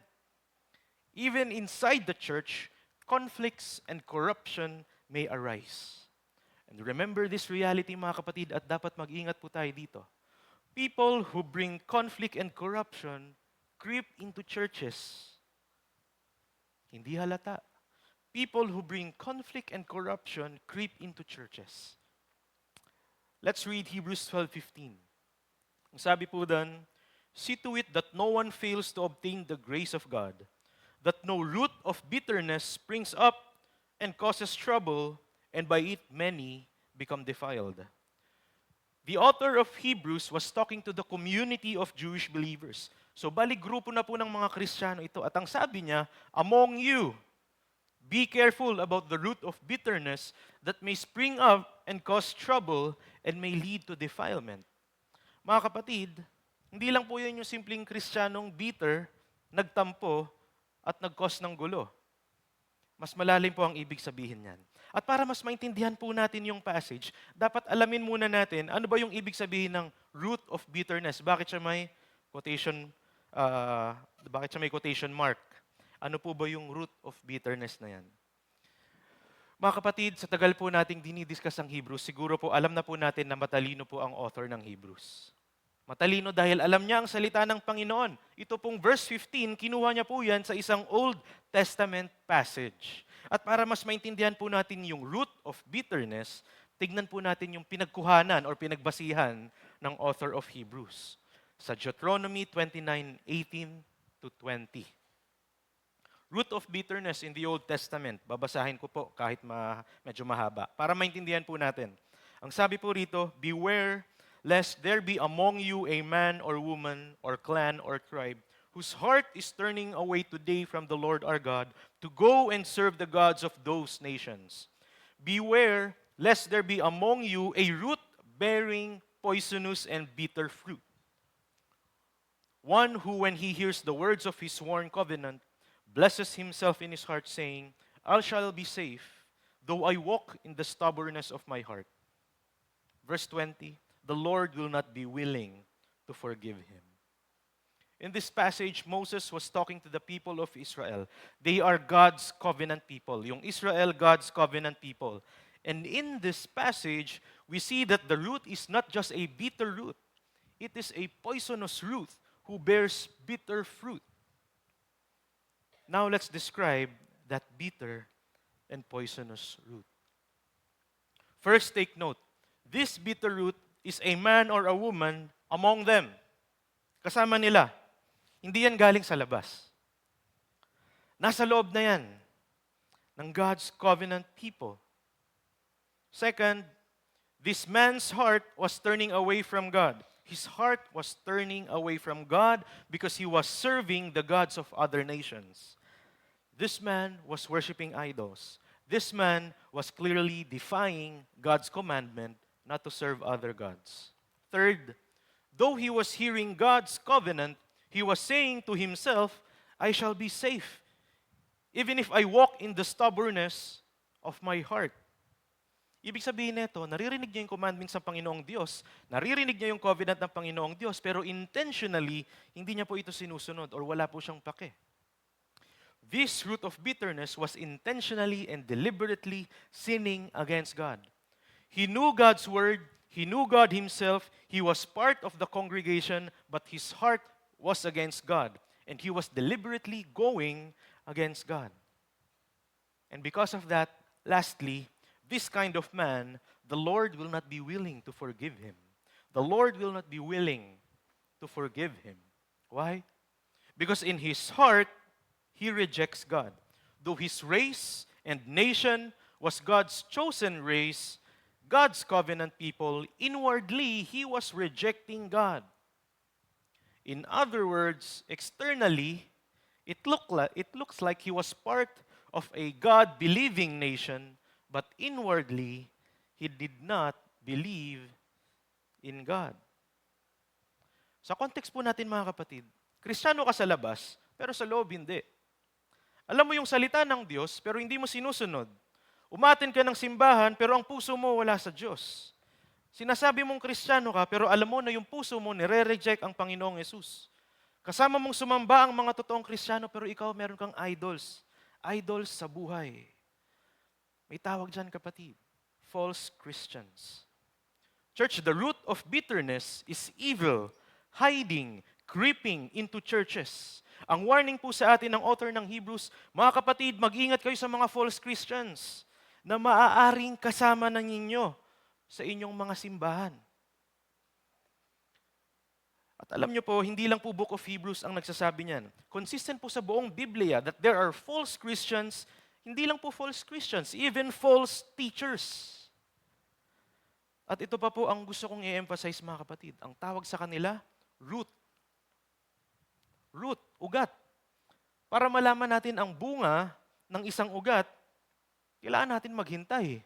Even inside the church, conflicts and corruption may arise. And remember this reality, mga kapatid, at dapat mag-ingat po tayo dito. People who bring conflict and corruption creep into churches. Hindi halata. People who bring conflict and corruption creep into churches. Let's read Hebrews 12:15. Ang sabi po doon, see to it that no one fails to obtain the grace of God, that no root of bitterness springs up and causes trouble, and by it many become defiled. The author of Hebrews was talking to the community of Jewish believers. So bali grupo na po ng mga Kristiyano ito. At ang sabi niya, among you, be careful about the root of bitterness that may spring up and cause trouble and may lead to defilement. Mga kapatid, hindi lang po yun yung simpleng Kristiyanong bitter, nagtampo, at nag-cause ng gulo. Mas malalim po ang ibig sabihin niyan. At para mas maintindihan po natin yung passage, dapat alamin muna natin ano ba yung ibig sabihin ng root of bitterness. Bakit siya may quotation mark? Ano po ba yung root of bitterness na yan? Mga kapatid, sa tagal po nating dinidiscuss ang Hebrews, siguro po alam na po natin na matalino po ang author ng Hebrews. Matalino dahil alam niya ang salita ng Panginoon. Ito pong verse 15, kinuha niya po yan sa isang Old Testament passage. At para mas maintindihan po natin yung root of bitterness, tignan po natin yung pinagkuhanan or pinagbasihan ng author of Hebrews. Sa Deuteronomy 29:18-20. Root of bitterness in the Old Testament. Babasahin ko po kahit medyo mahaba. Para maintindihan po natin. Ang sabi po rito, beware lest there be among you a man or woman or clan or tribe whose heart is turning away today from the Lord our God to go and serve the gods of those nations. Beware lest there be among you a root bearing poisonous and bitter fruit. One who, when he hears the words of his sworn covenant, blesses himself in his heart, saying, I shall be safe, though I walk in the stubbornness of my heart. Verse 20, the Lord will not be willing to forgive him. In this passage, Moses was talking to the people of Israel. They are God's covenant people. Yung Israel, God's covenant people. And in this passage, we see that the root is not just a bitter root. It is a poisonous root who bears bitter fruit. Now let's describe that bitter and poisonous root. First, take note. This bitter root is a man or a woman among them. Kasama nila. Hindi yan galing sa labas. Nasa loob na yan ng God's covenant people. Second, this man's heart was turning away from God. His heart was turning away from God because he was serving the gods of other nations. This man was worshiping idols. This man was clearly defying God's commandment not to serve other gods. Third, though he was hearing God's covenant, he was saying to himself, I shall be safe, even if I walk in the stubbornness of my heart. Ibig sabihin nito, naririnig niya yung commandments ng Panginoong Diyos, naririnig niya yung covenant ng Panginoong Diyos, pero intentionally, hindi niya po ito sinusunod or wala po siyang pake. This root of bitterness was intentionally and deliberately sinning against God. He knew God's word, he knew God himself, he was part of the congregation, but his heart was against God, and he was deliberately going against God. And because of that, lastly, this kind of man, the Lord will not be willing to forgive him. The Lord will not be willing to forgive him. Why? Because in his heart, he rejects God. Though his race and nation was God's chosen race, God's covenant people, inwardly, he was rejecting God. In other words, externally, it looks like he was part of a God-believing nation, but inwardly, he did not believe in God. Sa context po natin mga kapatid, Kristiyano ka sa labas, pero sa loob hindi. Alam mo yung salita ng Diyos, pero hindi mo sinusunod. Umatin ka ng simbahan, pero ang puso mo wala sa Diyos. Sinasabi mong Kristiyano ka, pero alam mo na yung puso mo nire-reject ang Panginoong Yesus. Kasama mong sumamba ang mga totoong Kristiyano, pero ikaw meron kang idols. Idols sa buhay. May tawag dyan kapatid. False Christians. Church, the root of bitterness is evil, hiding, creeping into churches. Ang warning po sa atin ng author ng Hebrews, mga kapatid, mag-ingat kayo sa mga false Christians na maaaring kasama na ninyo sa inyong mga simbahan. At alam nyo po, hindi lang po Book of Hebrews ang nagsasabi niyan. Consistent po sa buong Biblia that there are false Christians, hindi lang po false Christians, even false teachers. At ito pa po ang gusto kong i-emphasize mga kapatid. Ang tawag sa kanila, root. Root, ugat. Para malaman natin ang bunga ng isang ugat, kailangan natin maghintay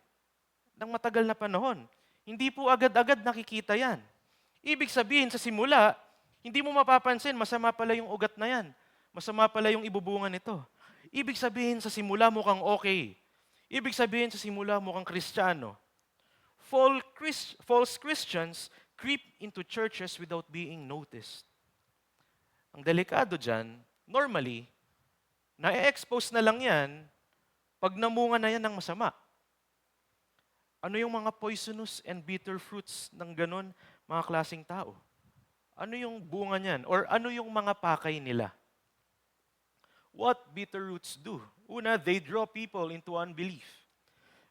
ng matagal na panahon. Hindi po agad-agad nakikita yan. Ibig sabihin sa simula, hindi mo mapapansin, masama pala yung ugat na yan. Masama pala yung ibubunga nito. Ibig sabihin sa simula mukhang okay. Ibig sabihin sa simula mukhang Kristiyano. False Christians creep into churches without being noticed. Ang delikado dyan, normally, na-expose na lang yan pag namunga na yan ng masama. Ano yung mga poisonous and bitter fruits ng ganon mga klaseng tao? Ano yung bunga niyan? Or ano yung mga pakay nila? What bitter roots do? Una, they draw people into unbelief.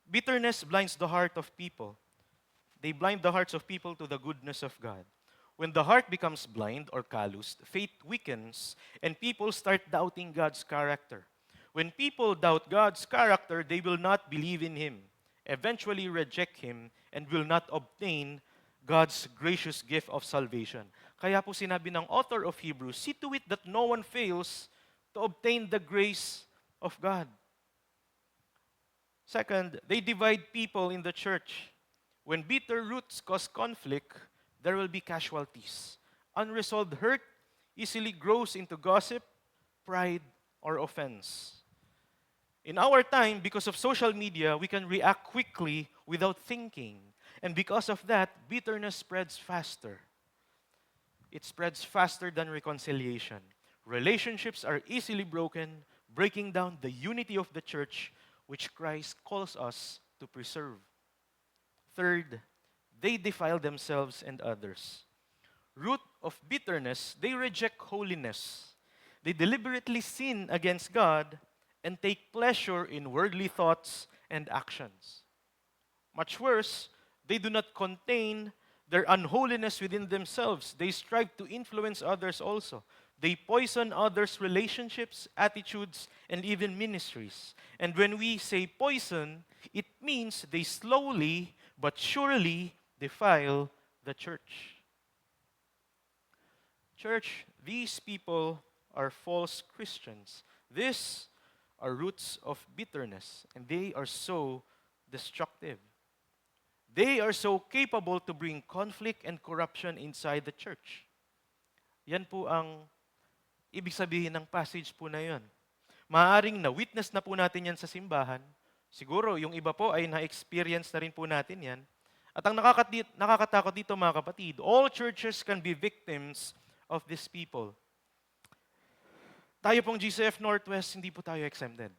Bitterness blinds the heart of people. They blind the hearts of people to the goodness of God. When the heart becomes blind or calloused, faith weakens and people start doubting God's character. When people doubt God's character, they will not believe in Him, eventually reject Him, and will not obtain God's gracious gift of salvation. Kaya po sinabi ng author of Hebrews, see to it that no one fails to obtain the grace of God. Second, they divide people in the church. When bitter roots cause conflict, there will be casualties. Unresolved hurt easily grows into gossip, pride, or offense. In our time, because of social media, we can react quickly without thinking. And because of that, bitterness spreads faster. It spreads faster than reconciliation. Relationships are easily broken, breaking down the unity of the church, which Christ calls us to preserve. Third, they defile themselves and others. Root of bitterness, they reject holiness. They deliberately sin against God and take pleasure in worldly thoughts and actions. Much worse, they do not contain their unholiness within themselves. They strive to influence others also. They poison others' relationships, attitudes, and even ministries. And when we say poison, it means they slowly but surely defile the church. Church, these people are false Christians. These are roots of bitterness, and they are so destructive. They are so capable to bring conflict and corruption inside the church. Yan po ang ibig sabihin ng passage po na yun. Maaring na-witness na po natin yan sa simbahan. Siguro, yung iba po ay na-experience na rin po natin yan. At ang nakakatakot dito mga kapatid, all churches can be victims of these people. Tayo pong GCF Northwest, hindi po tayo exempted.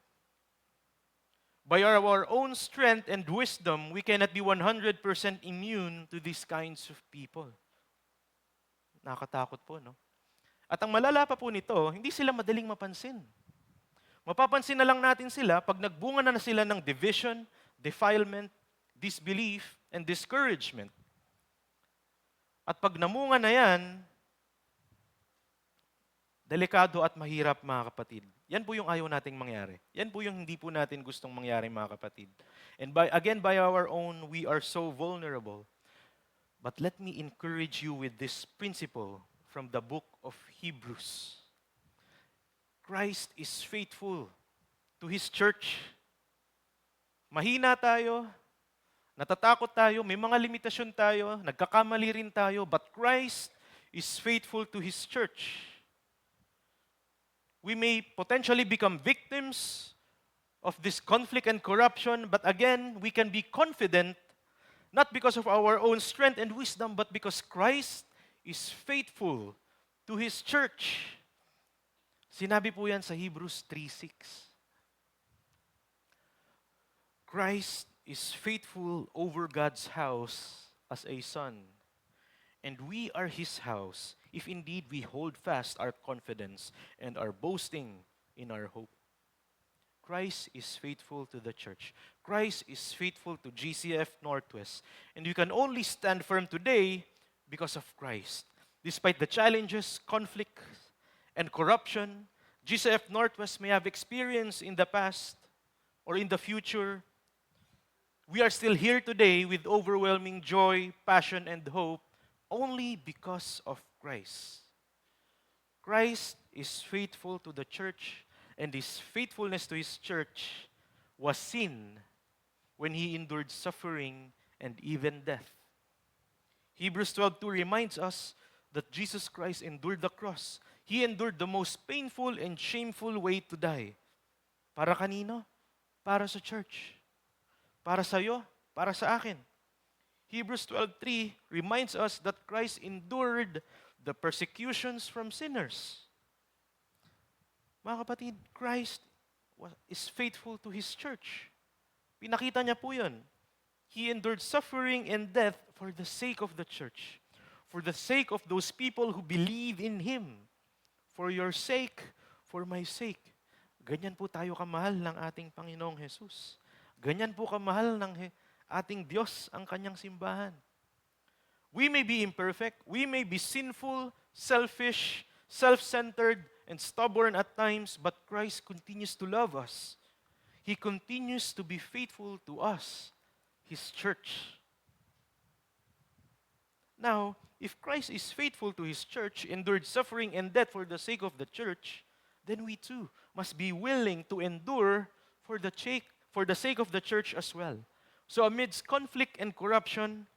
By our own strength and wisdom, we cannot be 100% immune to these kinds of people. Nakakatakot po, no? At ang malala pa po nito, hindi sila madaling mapansin. Mapapansin na lang natin sila pag nagbunga na sila ng division, defilement, disbelief, and discouragement. At pag namunga na yan, delikado at mahirap, mga kapatid. Yan po yung ayaw nating mangyari. Yan po yung hindi po natin gustong mangyari, mga kapatid. And by our own, we are so vulnerable. But let me encourage you with this principle from the book of Hebrews. Christ is faithful to His church. Mahina tayo, natatakot tayo, may mga limitasyon tayo, nagkakamali rin tayo, but Christ is faithful to His church. We may potentially become victims of this conflict and corruption, but again, we can be confident not because of our own strength and wisdom, but because Christ is faithful to His church. Sinabi po yan sa Hebrews 3:6. Christ is faithful over God's house as a son, and we are His house if indeed we hold fast our confidence and are boasting in our hope. Christ is faithful to the church. Christ is faithful to GCF Northwest. And you can only stand firm today because of Christ. Despite the challenges, conflict, and corruption GCF Northwest may have experienced in the past or in the future, we are still here today with overwhelming joy, passion, and hope only because of Christ. Christ is faithful to the church, and His faithfulness to His church was seen when He endured suffering and even death. Hebrews 12:2 reminds us that Jesus Christ endured the cross. He endured the most painful and shameful way to die. Para kanino? Para sa church. Para sa iyo, para sa akin. Hebrews 12:3 reminds us that Christ endured the persecutions from sinners. Mga kapatid, Christ is faithful to His church. Pinakita niya po yun. He endured suffering and death for the sake of the church, for the sake of those people who believe in Him, for your sake, for my sake. Ganyan po tayo kamahal ng ating Panginoong Jesus. Ganyan po kamahal ng ating Diyos ang Kanyang simbahan. We may be imperfect, we may be sinful, selfish, self-centered, and stubborn at times, but Christ continues to love us. He continues to be faithful to us, His church. Now, if Christ is faithful to His church, endured suffering and death for the sake of the church, then we too must be willing to endure for the sake of the church as well. So amidst conflict and corruption,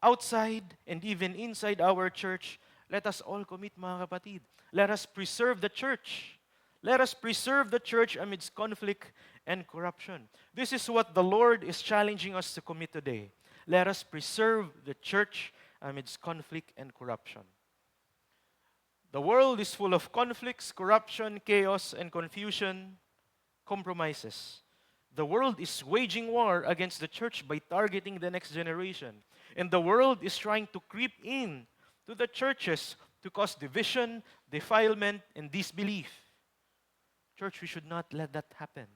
outside and even inside our church, let us all commit, mga kapatid. Let us preserve the church. Let us preserve the church amidst conflict and corruption. This is what the Lord is challenging us to commit today. Let us preserve the church amidst conflict and corruption. The world is full of conflicts, corruption, chaos, and confusion, compromises. The world is waging war against the church by targeting the next generation. And the world is trying to creep in to the churches to cause division, defilement, and disbelief. Church, we should not let that happen.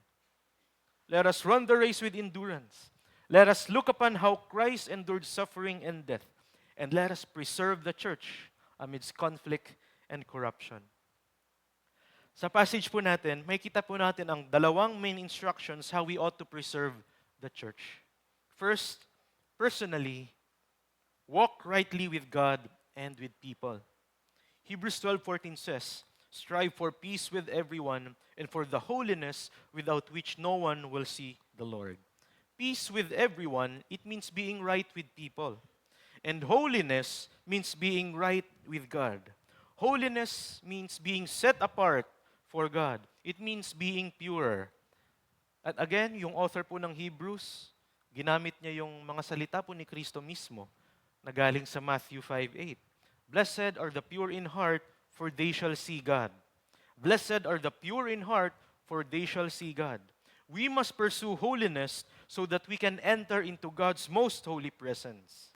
Let us run the race with endurance. Let us look upon how Christ endured suffering and death. And let us preserve the church amidst conflict and corruption. Sa passage po natin, may kita po natin ang dalawang main instructions how we ought to preserve the church. First, personally, walk rightly with God and with people. Hebrews 12:14 says, strive for peace with everyone and for the holiness without which no one will see the Lord. Peace with everyone, it means being right with people. And holiness means being right with God. Holiness means being set apart for God. It means being pure. At again, yung author po ng Hebrews, ginamit niya yung mga salita po ni Kristo mismo na galing sa Matthew 5:8. Blessed are the pure in heart, for they shall see God. Blessed are the pure in heart, for they shall see God. We must pursue holiness so that we can enter into God's most holy presence.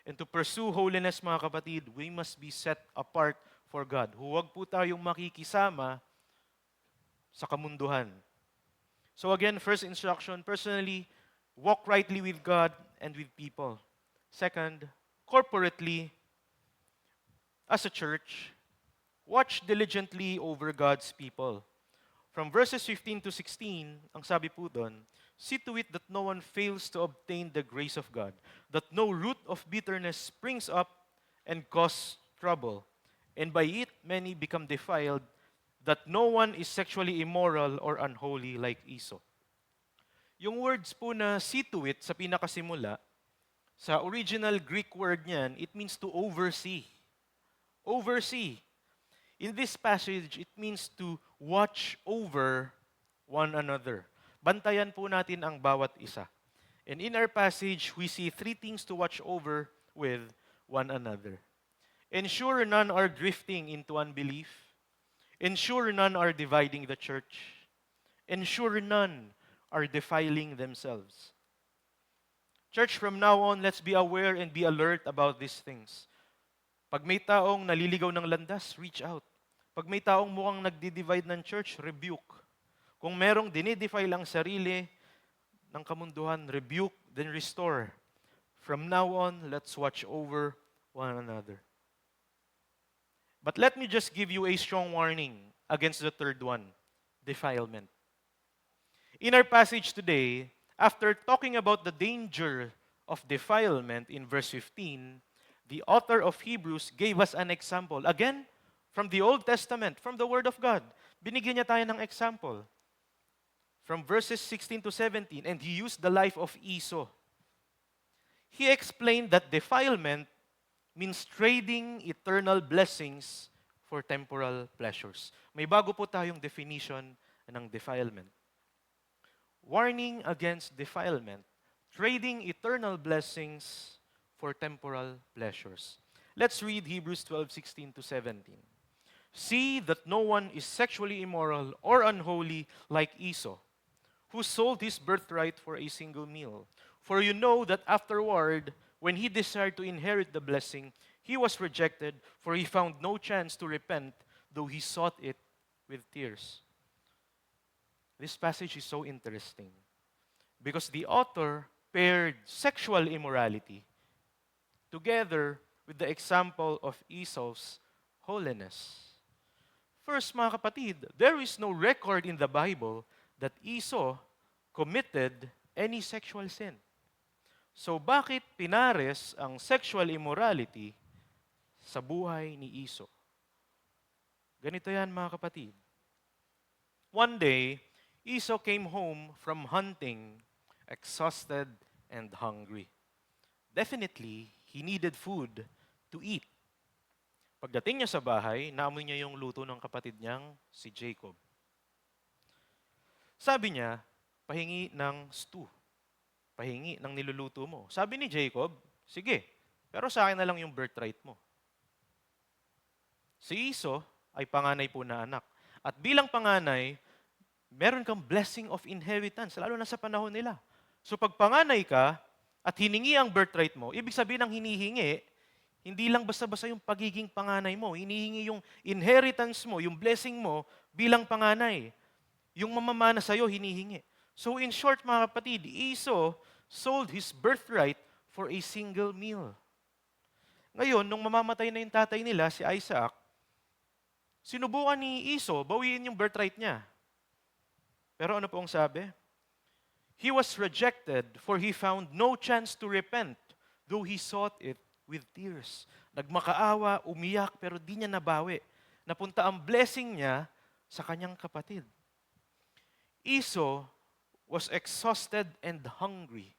And to pursue holiness, mga kapatid, we must be set apart for God. Huwag po tayong makikisama sa kamunduhan. So again, first instruction, personally, walk rightly with God and with people. Second, corporately, as a church, watch diligently over God's people. From verses 15 to 16, ang sabi po doon, see to it that no one fails to obtain the grace of God, that no root of bitterness springs up and cause trouble, and by it many become defiled, that no one is sexually immoral or unholy like Esau. Yung words po na see to it sa pinakasimula, sa original Greek word niyan, it means to oversee. Oversee. In this passage, it means to watch over one another. Bantayan po natin ang bawat isa. And in our passage, we see three things to watch over with one another. Ensure none are drifting into unbelief. Ensure none are dividing the church. Ensure none are defiling themselves. Church, from now on, let's be aware and be alert about these things. Pag may taong naliligaw ng landas, reach out. Pag may taong mukhang nagdi-divide ng church, rebuke. Kung merong dinidefile ang sarili ng kamunduhan, rebuke, then restore. From now on, let's watch over one another. But let me just give you a strong warning against the third one, defilement. In our passage today, after talking about the danger of defilement in verse 15, the author of Hebrews gave us an example. Again, from the Old Testament, from the Word of God. Binigyan niya tayo ng example. From verses 16 to 17, and he used the life of Esau. He explained that defilement means trading eternal blessings for temporal pleasures. May bago po tayong definition ng defilement. Warning against defilement, trading eternal blessings for temporal pleasures. Let's read Hebrews 12:16 to 17. See that no one is sexually immoral or unholy like Esau, who sold his birthright for a single meal. For you know that afterward, when he desired to inherit the blessing, he was rejected, for he found no chance to repent, though he sought it with tears. This passage is so interesting because the author paired sexual immorality together with the example of Esau's holiness. First, mga kapatid, there is no record in the Bible that Esau committed any sexual sin. So bakit pinares ang sexual immorality sa buhay ni Esau? Ganito yan, mga kapatid. One day, Esau came home from hunting, exhausted and hungry. Definitely, he needed food to eat. Pagdating niya sa bahay, naamoy niya yung luto ng kapatid niyang si Jacob. Sabi niya, pahingi ng stew. Pahingi ng niluluto mo. Sabi ni Jacob, sige, pero sa akin na lang yung birthright mo. Si Esau ay panganay po na anak. At bilang panganay, meron kang blessing of inheritance, lalo na sa panahon nila. So pag panganay ka at hiningi ang birthright mo, ibig sabihin ng hinihingi, hindi lang basta-basta yung pagiging panganay mo. Hinihingi yung inheritance mo, yung blessing mo bilang panganay. Yung mamamana sa'yo, hinihingi. So in short, mga kapatid, Esau sold his birthright for a single meal. Ngayon, nung mamamatay na yung tatay nila, si Isaac, sinubukan ni Esau, bawiin yung birthright niya. Pero ano po ang sabi? He was rejected, for he found no chance to repent, though he sought it with tears. Nagmakaawa, umiyak, pero di niya nabawi. Napunta ang blessing niya sa kanyang kapatid. Esau was exhausted and hungry.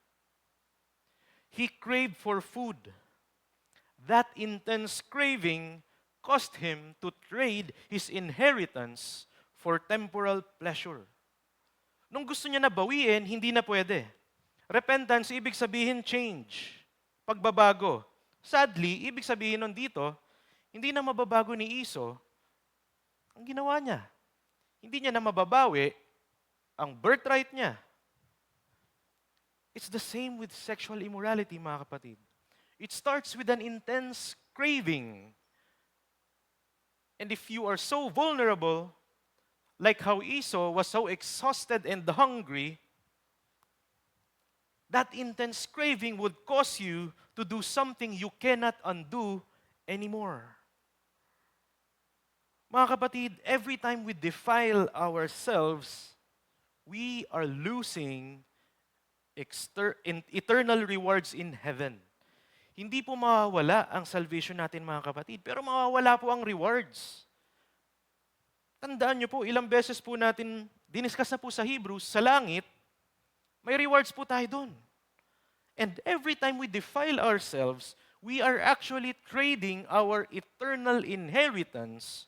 He craved for food. That intense craving caused him to trade his inheritance for temporal pleasure. Nung gusto niya na bawiin, hindi na pwede. Repentance, ibig sabihin change, pagbabago. Sadly, ibig sabihin nun dito, hindi na mababago ni Esau ang ginawa niya. hindi niya na mababawi ang birthright niya. It's the same with sexual immorality, mga kapatid. It starts with an intense craving. And if you are so vulnerable, like how Esau was so exhausted and hungry, that intense craving would cause you to do something you cannot undo anymore. Mga kapatid, every time we defile ourselves, we are losing eternal rewards in heaven. Hindi po mawawala ang salvation natin, mga kapatid, pero mawawala po ang rewards. Tandaan niyo po, ilang beses po natin diniscuss na po sa Hebrews, sa langit, may rewards po tayo doon. And every time we defile ourselves, we are actually trading our eternal inheritance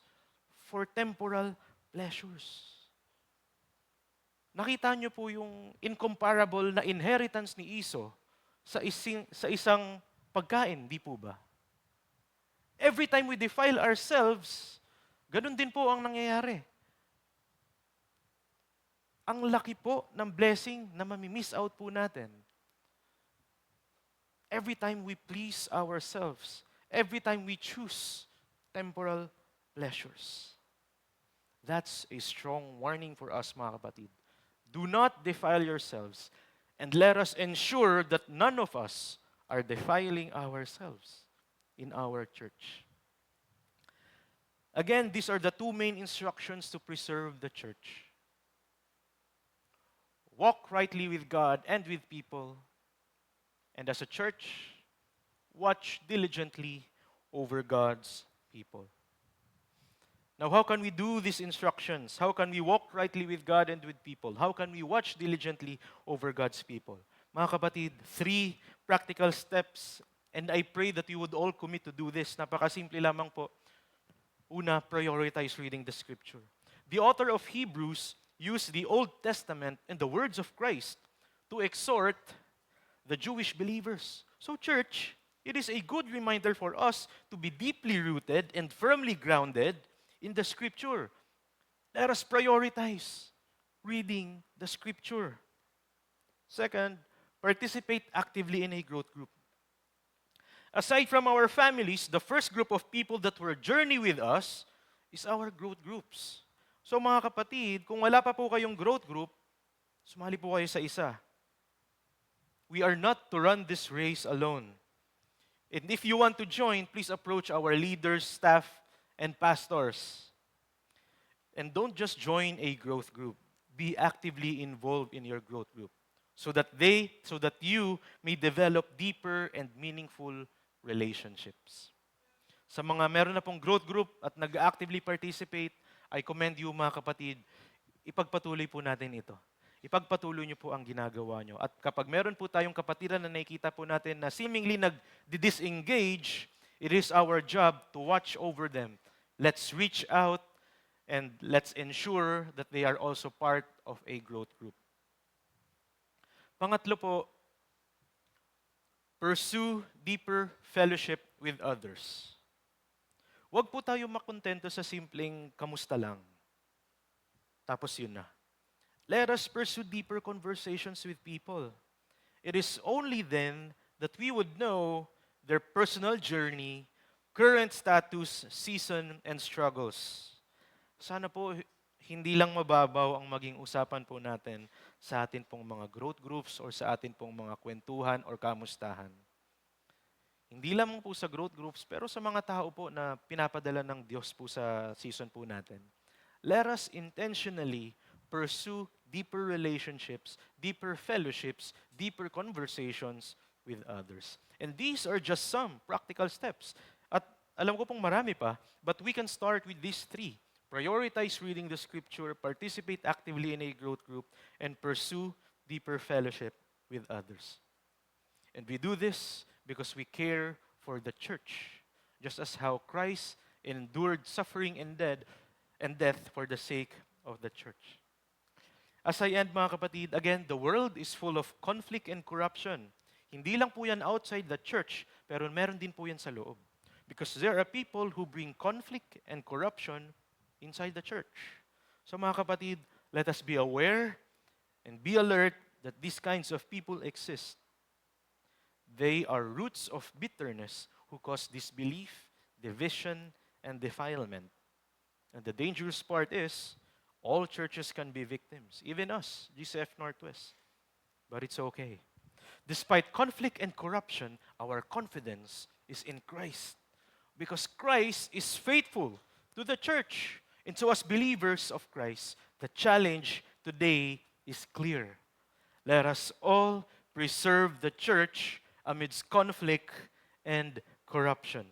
for temporal pleasures. Nakita niyo po yung incomparable na inheritance ni Esau sa isang pagkain, di po ba? Every time we defile ourselves, ganun din po ang nangyayari. Ang laki po ng blessing na mamimiss out po natin. Every time we please ourselves, every time we choose temporal pleasures. That's a strong warning for us, mga kapatid. Do not defile yourselves, and let us ensure that none of us are defiling ourselves in our church. Again, these are the two main instructions to preserve the church. Walk rightly with God and with people, and as a church, watch diligently over God's people. Now, how can we do these instructions? How can we walk rightly with God and with people? How can we watch diligently over God's people? Mga kapatid, 3 practical steps, and I pray that you would all commit to do this. Napakasimple lamang po. Una, prioritize reading the Scripture. The author of Hebrews used the Old Testament and the words of Christ to exhort the Jewish believers. So, church, it is a good reminder for us to be deeply rooted and firmly grounded in the Scripture. Let us prioritize reading the Scripture. Second, participate actively in a growth group. Aside from our families, the first group of people that will journey with us is our growth groups. So mga kapatid, kung wala pa po kayong growth group, sumali po kayo sa isa. We are not to run this race alone. And if you want to join, please approach our leaders, staff, and pastors. And don't just join a growth group. Be actively involved in your growth group so that you may develop deeper and meaningful relationships. Sa mga meron na pong growth group at nag-actively participate, I commend you, mga kapatid, ipagpatuloy po natin ito. Ipagpatuloy niyo po ang ginagawa niyo. At kapag meron po tayong kapatiran na nakikita po natin na seemingly nag-disengage, it is our job to watch over them. Let's reach out and let's ensure that they are also part of a growth group. Pangatlo po, pursue deeper fellowship with others. Huwag po tayo makontento sa simpleng kamusta lang. Tapos yun na. Let us pursue deeper conversations with people. It is only then that we would know their personal journey, current status, season, and struggles. Sana po hindi lang mababaw ang maging usapan po natin sa atin pong mga growth groups or sa atin pong mga kwentuhan or kamustahan. Hindi lang po sa growth groups, pero sa mga tao po na pinapadala ng Diyos po sa season po natin. Let us intentionally pursue deeper relationships, deeper fellowships, deeper conversations with others. And these are just some practical steps. At alam ko pong marami pa, but we can start with these 3. Prioritize reading the Scripture, participate actively in a growth group, and pursue deeper fellowship with others. And we do this because we care for the church, just as how Christ endured suffering and death for the sake of the church. As I end, mga kapatid, again, the world is full of conflict and corruption. Hindi lang po yan outside the church, pero meron din po yan sa loob. Because there are people who bring conflict and corruption inside the church. So mga kapatid, let us be aware and be alert that these kinds of people exist. They are roots of bitterness who cause disbelief, division, and defilement. And the dangerous part is, all churches can be victims, even us, GCF Northwest. But it's okay. Despite conflict and corruption, our confidence is in Christ. Because Christ is faithful to the church. And so as believers of Christ, the challenge today is clear. Let us all preserve the church amidst conflict and corruption.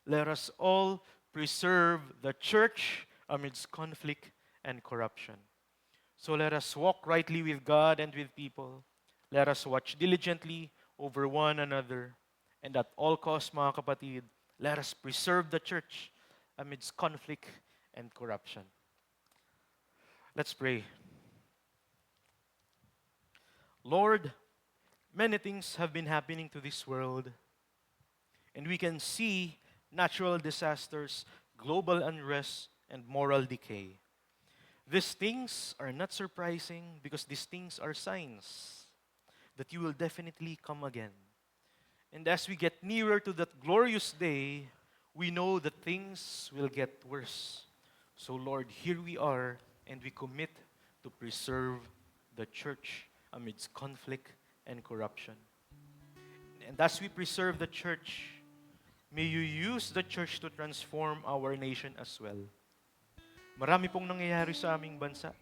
Let us all preserve the church amidst conflict and corruption. So let us walk rightly with God and with people. Let us watch diligently over one another. And at all costs, mga kapatid, let us preserve the church amidst conflict and corruption. Let's pray. Lord, many things have been happening to this world, and we can see natural disasters, global unrest, and moral decay. These things are not surprising because these things are signs that you will definitely come again. And as we get nearer to that glorious day, we know that things will get worse. So Lord, here we are, and we commit to preserve the church amidst conflict and corruption. And as we preserve the church, may you use the church to transform our nation as well. Marami pong nangyayari sa aming bansa.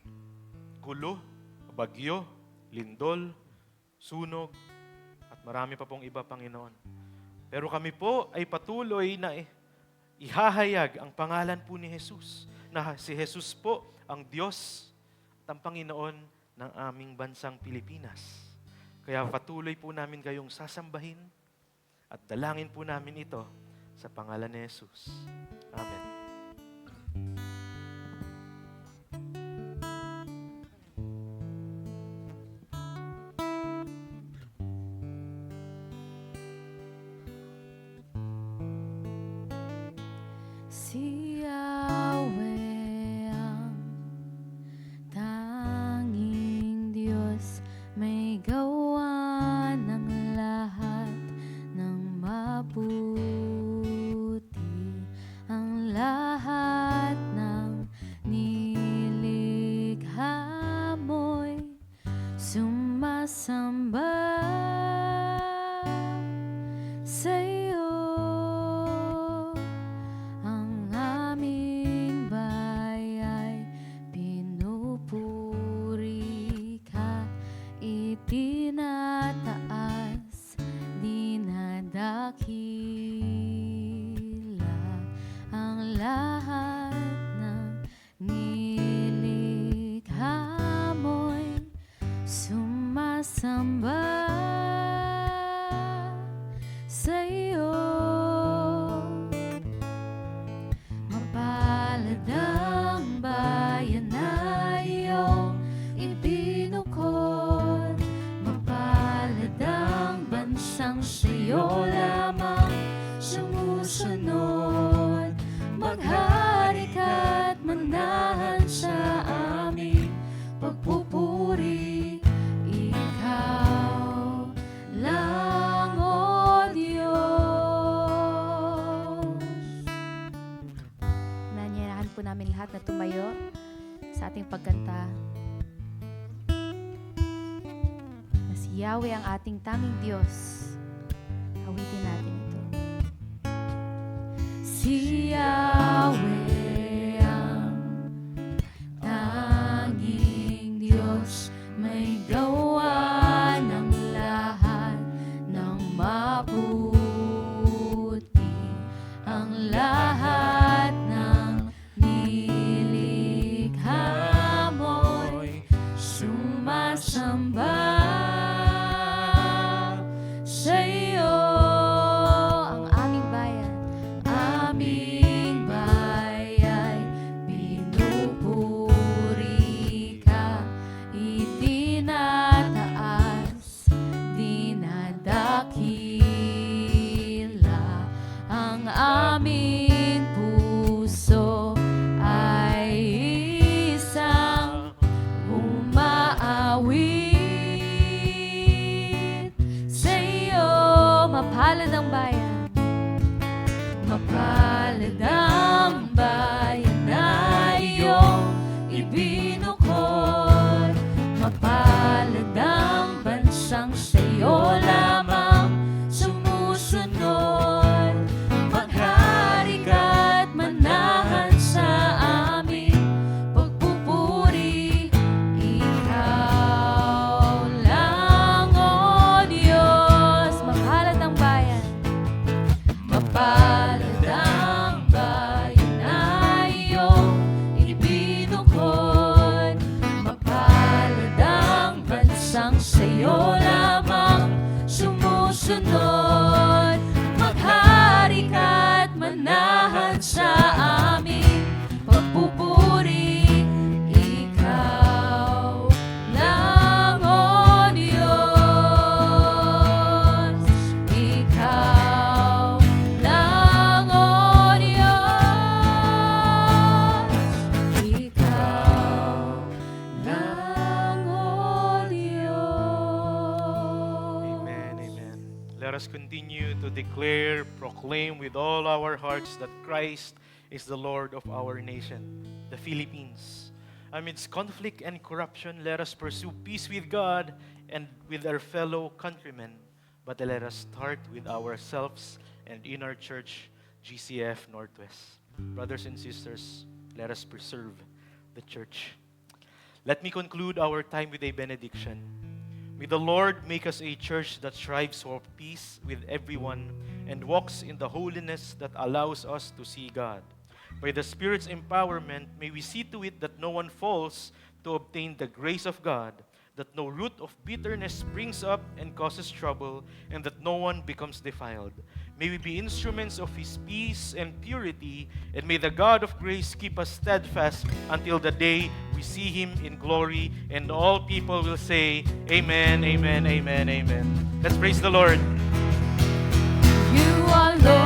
Gulo, bagyo, lindol, sunog, at marami pa pong iba, Panginoon. Pero kami po ay patuloy na ihahayag ang pangalan po ni Jesus, na si Jesus po ang Diyos at ang Panginoon ng aming bansang Pilipinas. Kaya patuloy po namin kayong sasambahin at dalangin po namin ito sa pangalan ni Jesus. Amen. Si Yahweh ang tanging Diyos, may gawa ng lahat ng mabuti. Ang lahat ng nilikha mo'y sumasamba sa'yo. Ang aming bayay pinupuri ka, itinataas, dinadakila. Ang lahat ng nilikha mo'y sumasamba sa'yo. Mapalad ang bayan na iyong ibinukod. Mapalad ang bansang sa'yo lamang sumusunod. Maghari ka't manahan sa aming pagpupuri. Ikaw lang, O Diyos. Nanyayahan po namin lahat na tumayo sa ating pagkanta. Na si Yahweh ang ating tanging Diyos. Awitin natin ito. Si Yahweh ang tanging Diyos, may gawa ng lahat ng mabuti. Ang lahat ng nilikha mo'y sumasamba sa'yo. Ang aming bayan, aming bayay, pinupuri ka, itinataas, dinadakila. Ang aming puso ay isa us continue to declare, proclaim with all our hearts that Christ is the Lord of our nation, the Philippines. Amidst conflict and corruption, let us pursue peace with God and with our fellow countrymen. But let us start with ourselves and in our church, GCF Northwest. Brothers and sisters, let us preserve the church. Let me conclude our time with a benediction. May the Lord make us a church that strives for peace with everyone and walks in the holiness that allows us to see God. By the Spirit's empowerment, may we see to it that no one falls to obtain the grace of God, that no root of bitterness springs up and causes trouble, and that no one becomes defiled. May we be instruments of His peace and purity, and may the God of grace keep us steadfast until the day we see Him in glory, and all people will say, Amen, amen, amen, amen. Let's praise the Lord. You are Lord.